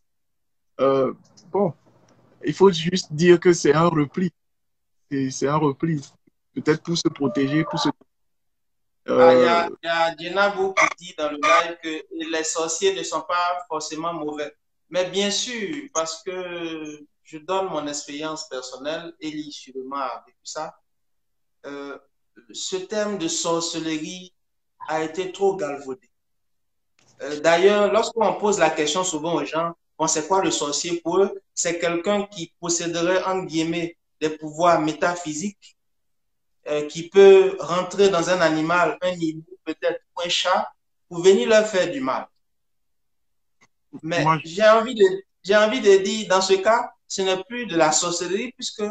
euh, bon, il faut juste dire que c'est un repli. C'est un repli. Peut-être pour se protéger, pour se... Ah, Euh, il y a Djenabou qui dit dans le live que les sorciers ne sont pas forcément mauvais. Mais bien sûr, parce que je donne mon expérience personnelle, Elie sûrement a vécu ça. euh, Ce terme de sorcellerie a été trop galvaudé. D'ailleurs, lorsqu'on pose la question souvent aux gens, bon, c'est quoi le sorcier pour eux? C'est quelqu'un qui posséderait, entre guillemets, des pouvoirs métaphysiques, qui peut rentrer dans un animal, un hibou peut-être, ou un chat, pour venir leur faire du mal. Mais moi, j'ai envie de dire, dans ce cas, ce n'est plus de la sorcellerie puisque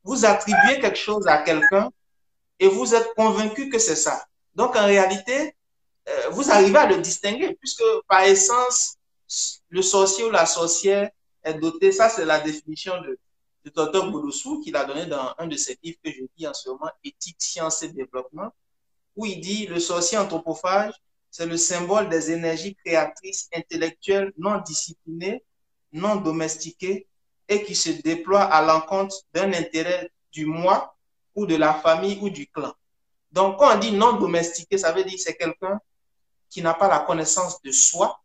vous attribuez quelque chose à quelqu'un et vous êtes convaincu que c'est ça. Donc, en réalité, vous arrivez à le distinguer puisque, par essence, le sorcier ou la sorcière est doté, ça c'est la définition de Dr. Bouloussou qu'il a donné dans un de ses livres que je lis en ce moment, Éthique, science et développement, où il dit le sorcier anthropophage, c'est le symbole des énergies créatrices intellectuelles non disciplinées, non domestiquées et qui se déploient à l'encontre d'un intérêt du moi ou de la famille ou du clan. Donc, quand on dit non domestiqué, ça veut dire que c'est quelqu'un qui n'a pas la connaissance de soi,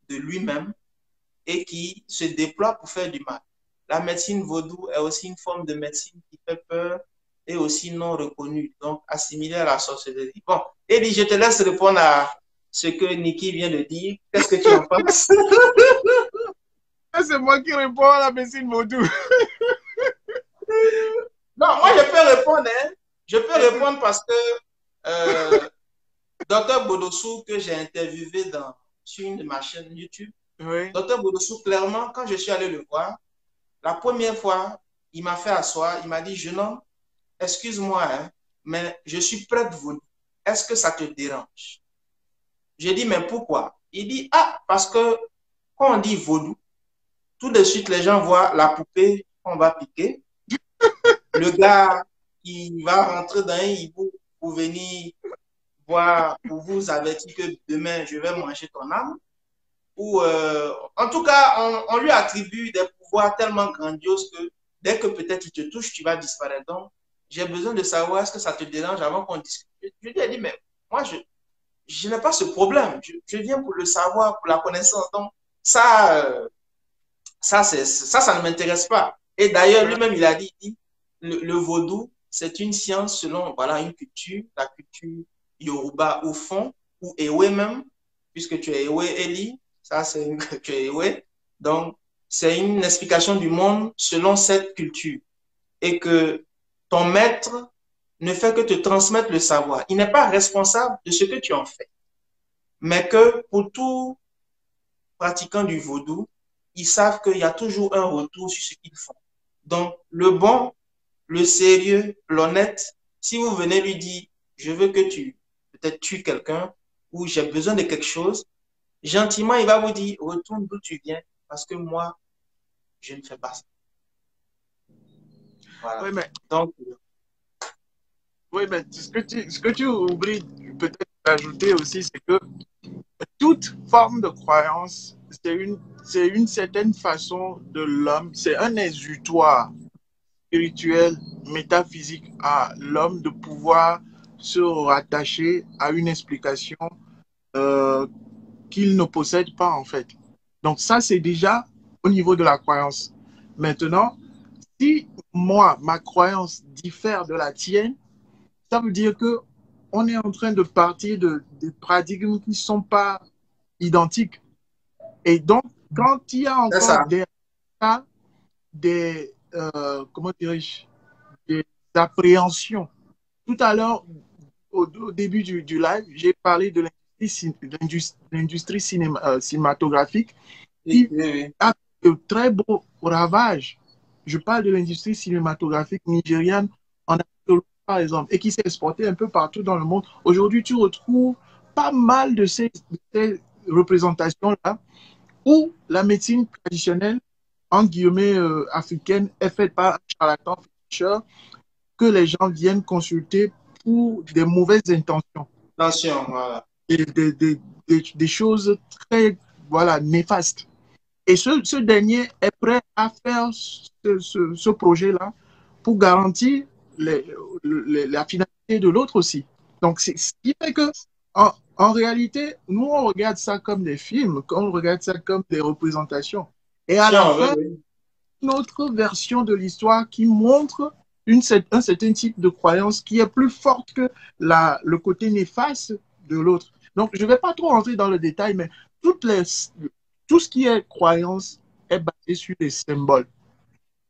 de lui-même, et qui se déploie pour faire du mal. la médecine vaudou est aussi une forme de médecine qui fait peur et aussi non reconnue, donc assimilée à la sorcellerie. Bon, Elie, je te laisse répondre à ce que Niki vient de dire. Qu'est-ce que tu en penses? C'est moi qui réponds à la médecine vaudou. Non, moi je peux répondre, hein. Je peux répondre parce que Dr Bodossou, que j'ai interviewé sur une de ma chaîne YouTube, Oui. Dr Bodossou, clairement, quand je suis allé le voir, la première fois, il m'a fait asseoir, il m'a dit, jeune homme, excuse-moi, hein, mais je suis prêtre vaudou. Est-ce que ça te dérange? J'ai dit, mais pourquoi? Il dit, ah, parce que quand on dit vaudou, tout de suite, les gens voient la poupée qu'on va piquer, le gars qui va rentrer dans un hibou pour venir voir, pour vous avertir que demain, je vais manger ton âme. Ou, en tout cas, on lui attribue des pouvoirs tellement grandioses que dès que peut-être il te touche, tu vas disparaître. Donc, j'ai besoin de savoir, est-ce que ça te dérange avant qu'on discute? Je lui ai dit, mais moi, je n'ai pas ce problème. Je viens pour le savoir, pour la connaissance. Donc, ça ne m'intéresse pas. Et d'ailleurs, lui-même, il a dit, le vaudou, c'est une science selon voilà, une culture, la culture Yoruba au fond, ou Ewe même, puisque tu es Ewe Eli, ça c'est tu es Ewe. Donc, c'est une explication du monde selon cette culture. Et que ton maître ne fait que te transmettre le savoir. Il n'est pas responsable de ce que tu en fais. Mais que pour tout pratiquant du vaudou, ils savent qu'il y a toujours un retour sur ce qu'ils font. Donc, le bon, le sérieux, l'honnête, si vous venez lui dire, je veux que tu peut-être tues quelqu'un ou j'ai besoin de quelque chose, gentiment, il va vous dire, retourne d'où tu viens parce que moi, je ne fais pas ça. Voilà. Oui, mais, donc, oui, mais ce que tu oublies peut-être d'ajouter aussi, c'est que toute forme de croyance, c'est une certaine façon de l'homme, c'est un exutoire spirituel, métaphysique à l'homme de pouvoir se rattacher à une explication euh, qu'il ne possède pas en fait. Donc ça, c'est déjà au niveau de la croyance. Maintenant, si moi, ma croyance diffère de la tienne, ça veut dire que on est en train de partir de paradigmes qui ne sont pas identiques. Et donc, quand il y a encore comment dirais-je, des appréhensions. Tout à l'heure, au début du live, j'ai parlé de l'industrie cinématographique qui a de très beaux ravages. Je parle de l'industrie cinématographique nigériane en Afrique, par exemple, et qui s'est exportée un peu partout dans le monde. Aujourd'hui, tu retrouves pas mal de ces représentations-là où la médecine traditionnelle, en guillemets, africaine, est faite par un charlatan que les gens viennent consulter pour des mauvaises intentions. Attention, voilà. Des choses très voilà, néfastes. Et ce dernier est prêt à faire ce projet-là pour garantir la finalité de l'autre aussi. Donc, ce qui fait que, en réalité, nous, on regarde ça comme des films, on regarde ça comme des représentations. Et à la fin, une autre version de l'histoire qui montre un certain type de croyance qui est plus forte que le côté néfaste de l'autre. Donc, je ne vais pas trop rentrer dans le détail, mais tout ce qui est croyance est basé sur des symboles.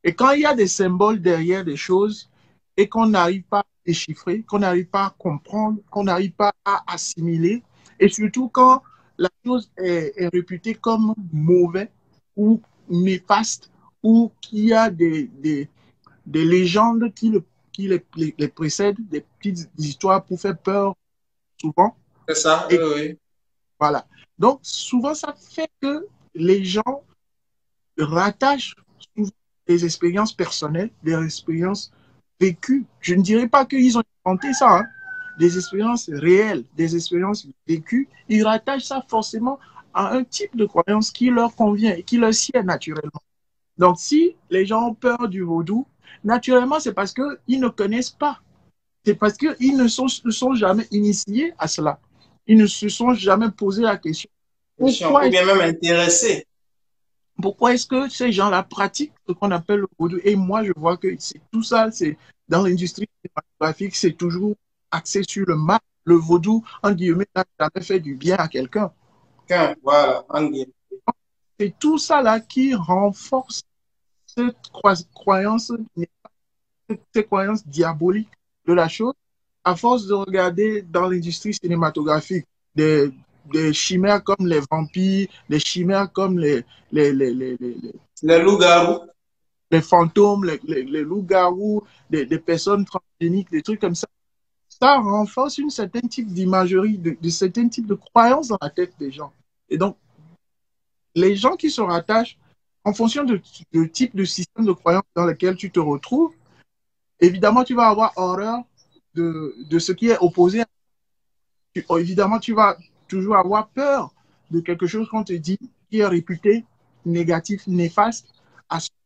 Et quand il y a des symboles derrière des choses et qu'on n'arrive pas à déchiffrer, qu'on n'arrive pas à comprendre, qu'on n'arrive pas à assimiler, et surtout quand la chose est réputée comme mauvais ou néfaste, ou qu'il y a des légendes qui les précèdent, des petites histoires pour faire peur souvent. C'est ça, et, oui. Voilà. Donc, souvent, ça fait que les gens rattachent souvent des expériences personnelles, des expériences vécues. Je ne dirais pas qu'ils ont inventé ça, hein. Des expériences réelles, des expériences vécues. Ils rattachent ça forcément à un type de croyance qui leur convient et qui leur sied naturellement. Donc, si les gens ont peur du vaudou, naturellement, c'est parce qu'ils ne connaissent pas. C'est parce qu'ils ne sont jamais initiés à cela. Ils ne se sont jamais posé la question. Pourquoi ou bien même intéressés. Pourquoi est-ce que ces gens-là pratiquent ce qu'on appelle le vaudou? Et moi, je vois que c'est tout ça, c'est dans l'industrie cinématographique, c'est toujours axé sur le mal. Le vaudou, en guillemets, n'a jamais fait du bien à quelqu'un. Voilà, en guillemets. C'est tout ça là qui renforce cette croyance, ces croyances diaboliques de la chose, à force de regarder dans l'industrie cinématographique des, des chimères comme les vampires, des chimères comme les, les, les, les, Les loups-garous. les fantômes, les loups-garous, des personnes transgéniques, des trucs comme ça renforce une certaine type d'imagerie, de certains types de croyances dans la tête des gens. Et donc, les gens qui se rattachent, en fonction de type de système de croyance dans lequel tu te retrouves, évidemment, tu vas avoir horreur de ce qui est opposé. Évidemment, tu vas toujours avoir peur de quelque chose qu'on te dit qui est réputé négatif, néfaste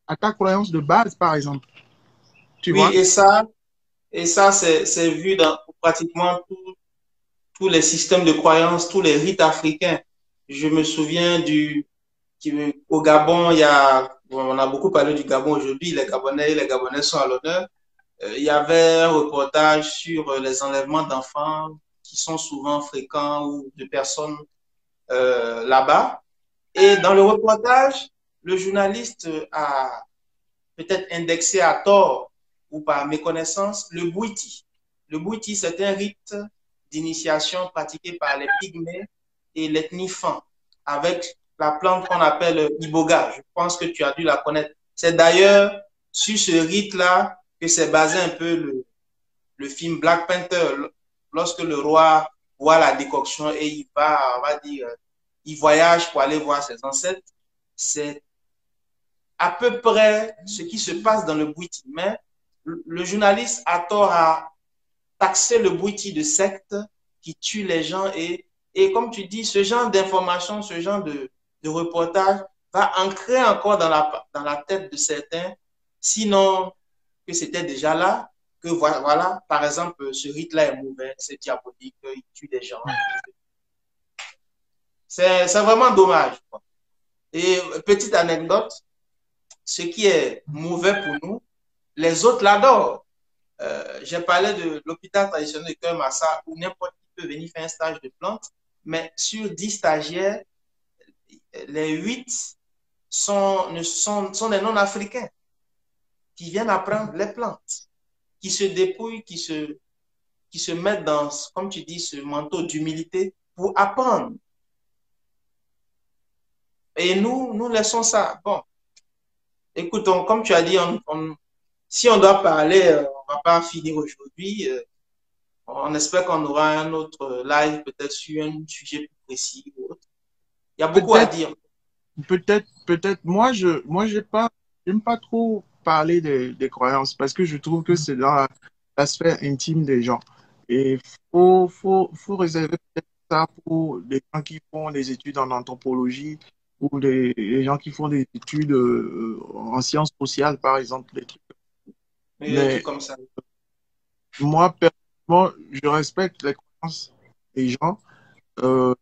à ta croyance de base, par exemple. Tu Oui, vois? et ça c'est vu dans pratiquement tous les systèmes de croyances, tous les rites africains. Je me souviens au Gabon, on a beaucoup parlé du Gabon aujourd'hui, les Gabonais sont à l'honneur. Il y avait un reportage sur les enlèvements d'enfants qui sont souvent fréquents ou de personnes là-bas. Et dans le reportage, le journaliste a peut-être indexé à tort ou par méconnaissance le Bouiti. Le Bouiti, c'est un rite d'initiation pratiqué par les Pygmées et l'ethnie Fan avec la plante qu'on appelle Iboga. Je pense que tu as dû la connaître. C'est d'ailleurs sur ce rite-là que s'est basé un peu le film Black Panther, lorsque le roi voit la décoction et il va, on va dire, il voyage pour aller voir ses ancêtres. C'est à peu près ce qui se passe dans le Bouiti. Mais le journaliste a tort à taxer le Bouiti de secte qui tue les gens et comme tu dis, ce genre d'information, ce genre de reportage va ancrer encore dans la tête de certains, sinon que c'était déjà là, que voilà, par exemple, ce rite-là est mauvais, c'est diabolique, il tue des gens. C'est vraiment dommage. Et petite anecdote, ce qui est mauvais pour nous, les autres l'adorent. J'ai parlé de l'hôpital traditionnel de Cœur Massa où n'importe qui peut venir faire un stage de plantes, mais sur 10 stagiaires, les 8 sont des non-africains qui viennent apprendre les plantes, qui se dépouillent, qui se mettent dans, comme tu dis, ce manteau d'humilité pour apprendre. Et nous laissons ça. Bon, écoute, comme tu as dit, si on doit parler, on ne va pas finir aujourd'hui. On espère qu'on aura un autre live, peut-être sur un sujet plus précis ou autre. Il y a beaucoup à Peut-être, dire. peut-être. Moi, j'aime pas trop parler des croyances parce que je trouve que c'est dans la sphère intime des gens. Et faut réserver peut-être ça pour les gens qui font des études en anthropologie ou les gens qui font des études en sciences sociales, par exemple, des trucs. Un truc Mais comme ça. moi, personnellement, je respecte les croyances des gens euh,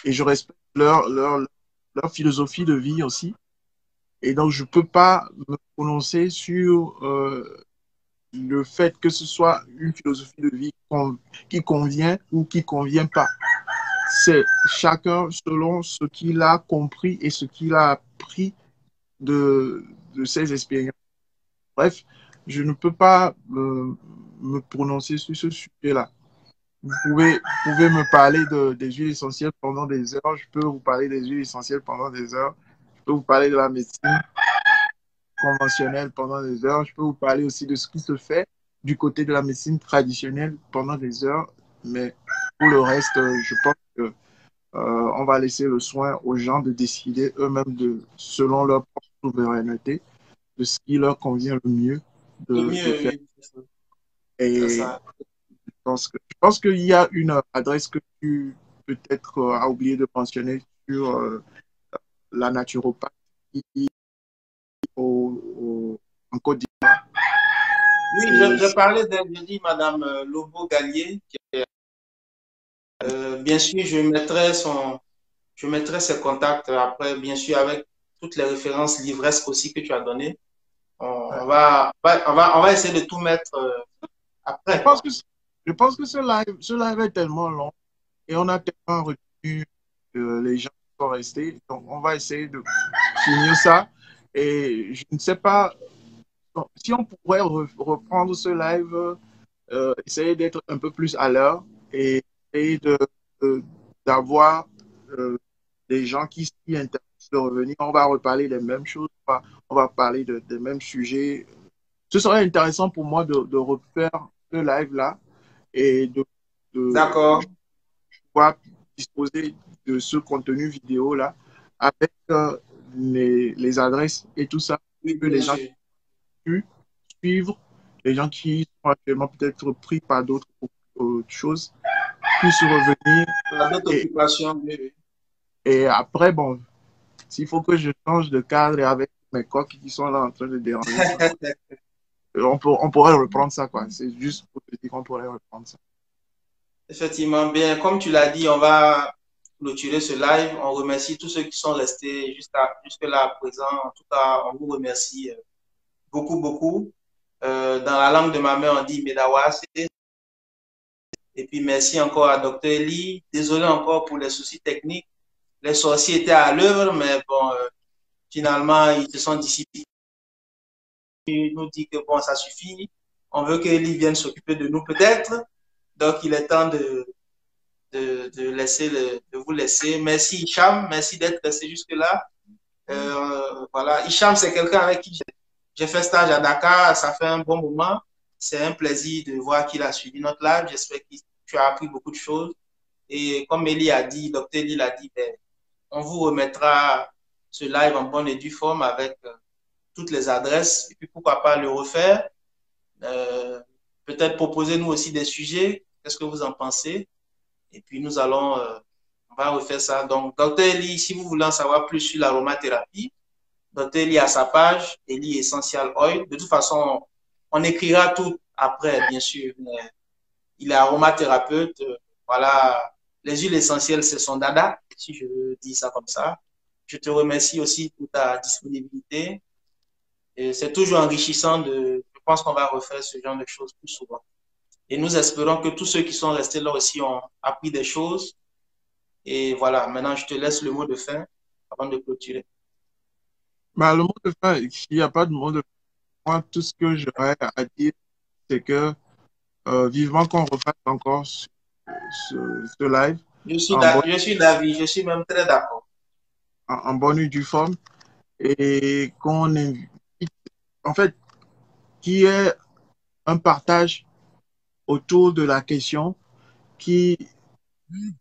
et je respecte leur philosophie de vie aussi. Et donc, je ne peux pas me prononcer sur le fait que ce soit une philosophie de vie qui convient ou qui ne convient pas. C'est chacun selon ce qu'il a compris et ce qu'il a appris de ses expériences. Bref, je ne peux pas me prononcer sur ce sujet-là. Vous pouvez me parler des huiles essentielles pendant des heures. Je peux vous parler des huiles essentielles pendant des heures. Je peux vous parler de la médecine conventionnelle pendant des heures. Je peux vous parler aussi de ce qui se fait du côté de la médecine traditionnelle pendant des heures. Mais pour le reste, je pense que on va laisser le soin aux gens de décider eux-mêmes selon leur propre souveraineté de ce qui leur convient le mieux Le de mieux, faire. oui, c'est Et ça. je pense qu'il y a une adresse que tu peut-être as oublié de mentionner sur la naturopathie en Côte d'Ivoire. Oui, Et je parlais d'elle, je dis Madame Lobo Gallier. Bien sûr, je mettrai Je mettrai ses contacts après, bien sûr, avec toutes les références livresques aussi que tu as données. Ouais. On va essayer de tout mettre Je après, pense quoi. que, je pense que ce live est tellement long et on a tellement retenu les gens qui sont restés. Donc, on va essayer de finir ça. Et je ne sais pas si on pourrait reprendre ce live, essayer d'être un peu plus à l'heure et essayer de- d'avoir euh, des gens qui s'y intéressent de revenir. On va reparler des mêmes choses, on va parler des mêmes sujets. Ce serait intéressant pour moi de refaire ce live-là et de D'accord. pouvoir disposer de ce contenu vidéo-là avec les adresses et tout ça, Oui, que bien les gens sûr. puissent suivre, les gens qui sont actuellement peut-être pris par d'autres choses puissent revenir. On d'autres Et, occupations. Oui, et après, bon, s'il faut que je change de cadre et avec mes coques qui sont là en train de déranger, oui. on pourrait reprendre ça, quoi. C'est juste pour te dire qu'on pourrait reprendre ça. Effectivement, bien, comme tu l'as dit, on va clôturer ce live. On remercie tous ceux qui sont restés jusque-là à présent. En tout cas, on vous remercie beaucoup, beaucoup. Dans la langue de ma mère, on dit Medawase. Et puis, merci encore à Dr. Eli. Désolé encore pour les soucis techniques. Les sorciers étaient à l'œuvre, mais bon, finalement, ils se sont dissipés. Ils nous dit que bon, ça suffit. On veut que Eli vienne s'occuper de nous peut-être. Donc, il est temps de vous laisser. Merci Hicham, merci d'être resté jusque-là. Voilà, Hicham, c'est quelqu'un avec qui j'ai fait stage à Dakar, ça fait un bon moment. C'est un plaisir de voir qu'il a suivi notre live. J'espère que tu as appris beaucoup de choses. Et comme Eli a dit, docteur Eli l'a dit, ben, on vous remettra ce live en bonne et due forme avec toutes les adresses. Et puis pourquoi pas le refaire. Euh, Peut-être proposer nous aussi des sujets. Qu'est-ce que vous en pensez? Et puis nous allons, on va refaire ça. Donc, docteur Eli, si vous voulez en savoir plus sur l'aromathérapie, docteur Eli a sa page, Eli Essential Oil. De toute façon, on écrira tout après, bien sûr. Mais il est aromathérapeute. Voilà, les huiles essentielles, c'est son dada, si je dis ça comme ça. Je te remercie aussi pour ta disponibilité. C'est toujours enrichissant je pense qu'on va refaire ce genre de choses plus souvent. Et nous espérons que tous ceux qui sont restés là aussi ont appris des choses. Et voilà, maintenant je te laisse le mot de fin avant de clôturer. Bah, le mot de fin, il n'y a pas de mot de fin. Moi, tout ce que j'aurais à dire, c'est que vivement qu'on refasse encore ce live en bonne, Je suis d'avis, je suis même très d'accord. en bonne et due forme et qu'on invite, en fait, qu'il y ait un partage autour de la question qui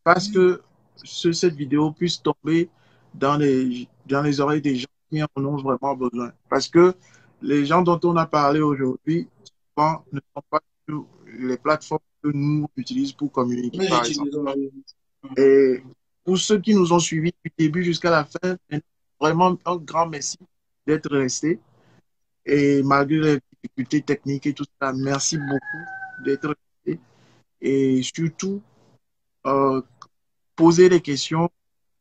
fasse que cette vidéo puisse tomber dans les oreilles des gens qui en ont vraiment besoin. Parce que les gens dont on a parlé aujourd'hui, souvent, ne sont pas sur les plateformes que nous utilisons pour communiquer, Mais par exemple. j'utilise. Et pour ceux qui nous ont suivis du début jusqu'à la fin, vraiment un grand merci d'être restés. Et malgré les difficultés techniques et tout ça, merci beaucoup d'être restés. Et surtout, euh, poser des questions.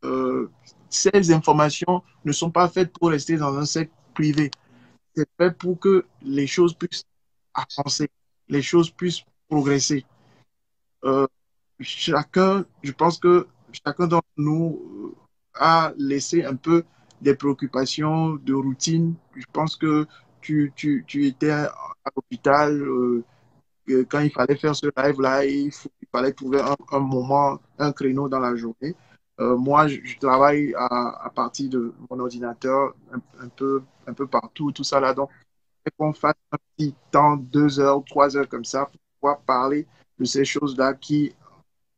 Euh, Ces informations ne sont pas faites pour rester dans un cercle privé. C'est fait pour que les choses puissent avancer, les choses puissent progresser. Euh, je pense que chacun d'entre nous a laissé un peu des préoccupations de routine. Je pense que tu étais à l'hôpital quand il fallait faire ce live-là, il fallait trouver un moment, un créneau dans la journée. Moi, je travaille à partir de mon ordinateur un peu partout, tout ça là. Donc, qu'on fasse un petit temps, 2 heures, 3 heures comme ça, pour pouvoir parler de ces choses-là qui,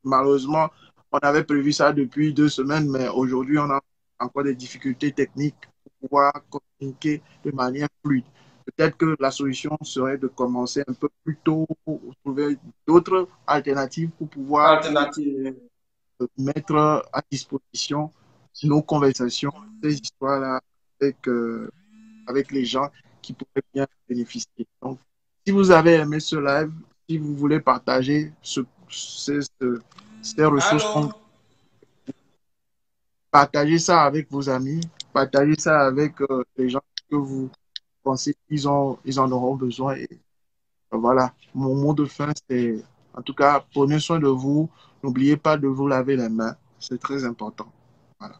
malheureusement, on avait prévu ça depuis 2 semaines, mais aujourd'hui, on a encore des difficultés techniques pour pouvoir communiquer de manière fluide. Peut-être que la solution serait de commencer un peu plus tôt, ou trouver d'autres alternatives pour pouvoir Alternative. mettre à disposition nos conversations, ces histoires-là avec, avec les gens qui pourraient bien bénéficier. Donc, si vous avez aimé ce live, si vous voulez partager ces ressources, Allô? partagez ça avec vos amis, partagez ça avec les gens que vous pensez ils en auront besoin. Et voilà, mon mot de fin, c'est en tout cas, prenez soin de vous. N'oubliez pas de vous laver les mains. C'est très important. Voilà.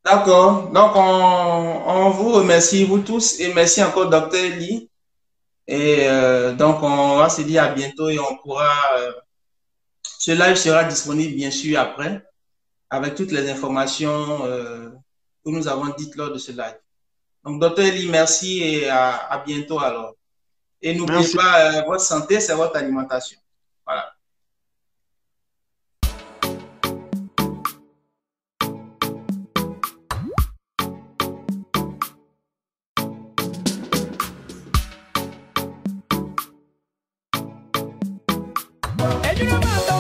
D'accord. Donc, on vous remercie, vous tous, et merci encore, Docteur Lee. Et donc, on va se dire à bientôt et on pourra. Ce live sera disponible, bien sûr, après, avec toutes les informations que nous avons dites lors de ce live. Donc, Docteur Lee, merci et à bientôt alors. Et n'oubliez Merci. pas, votre santé, c'est votre alimentation. Voilà. Ella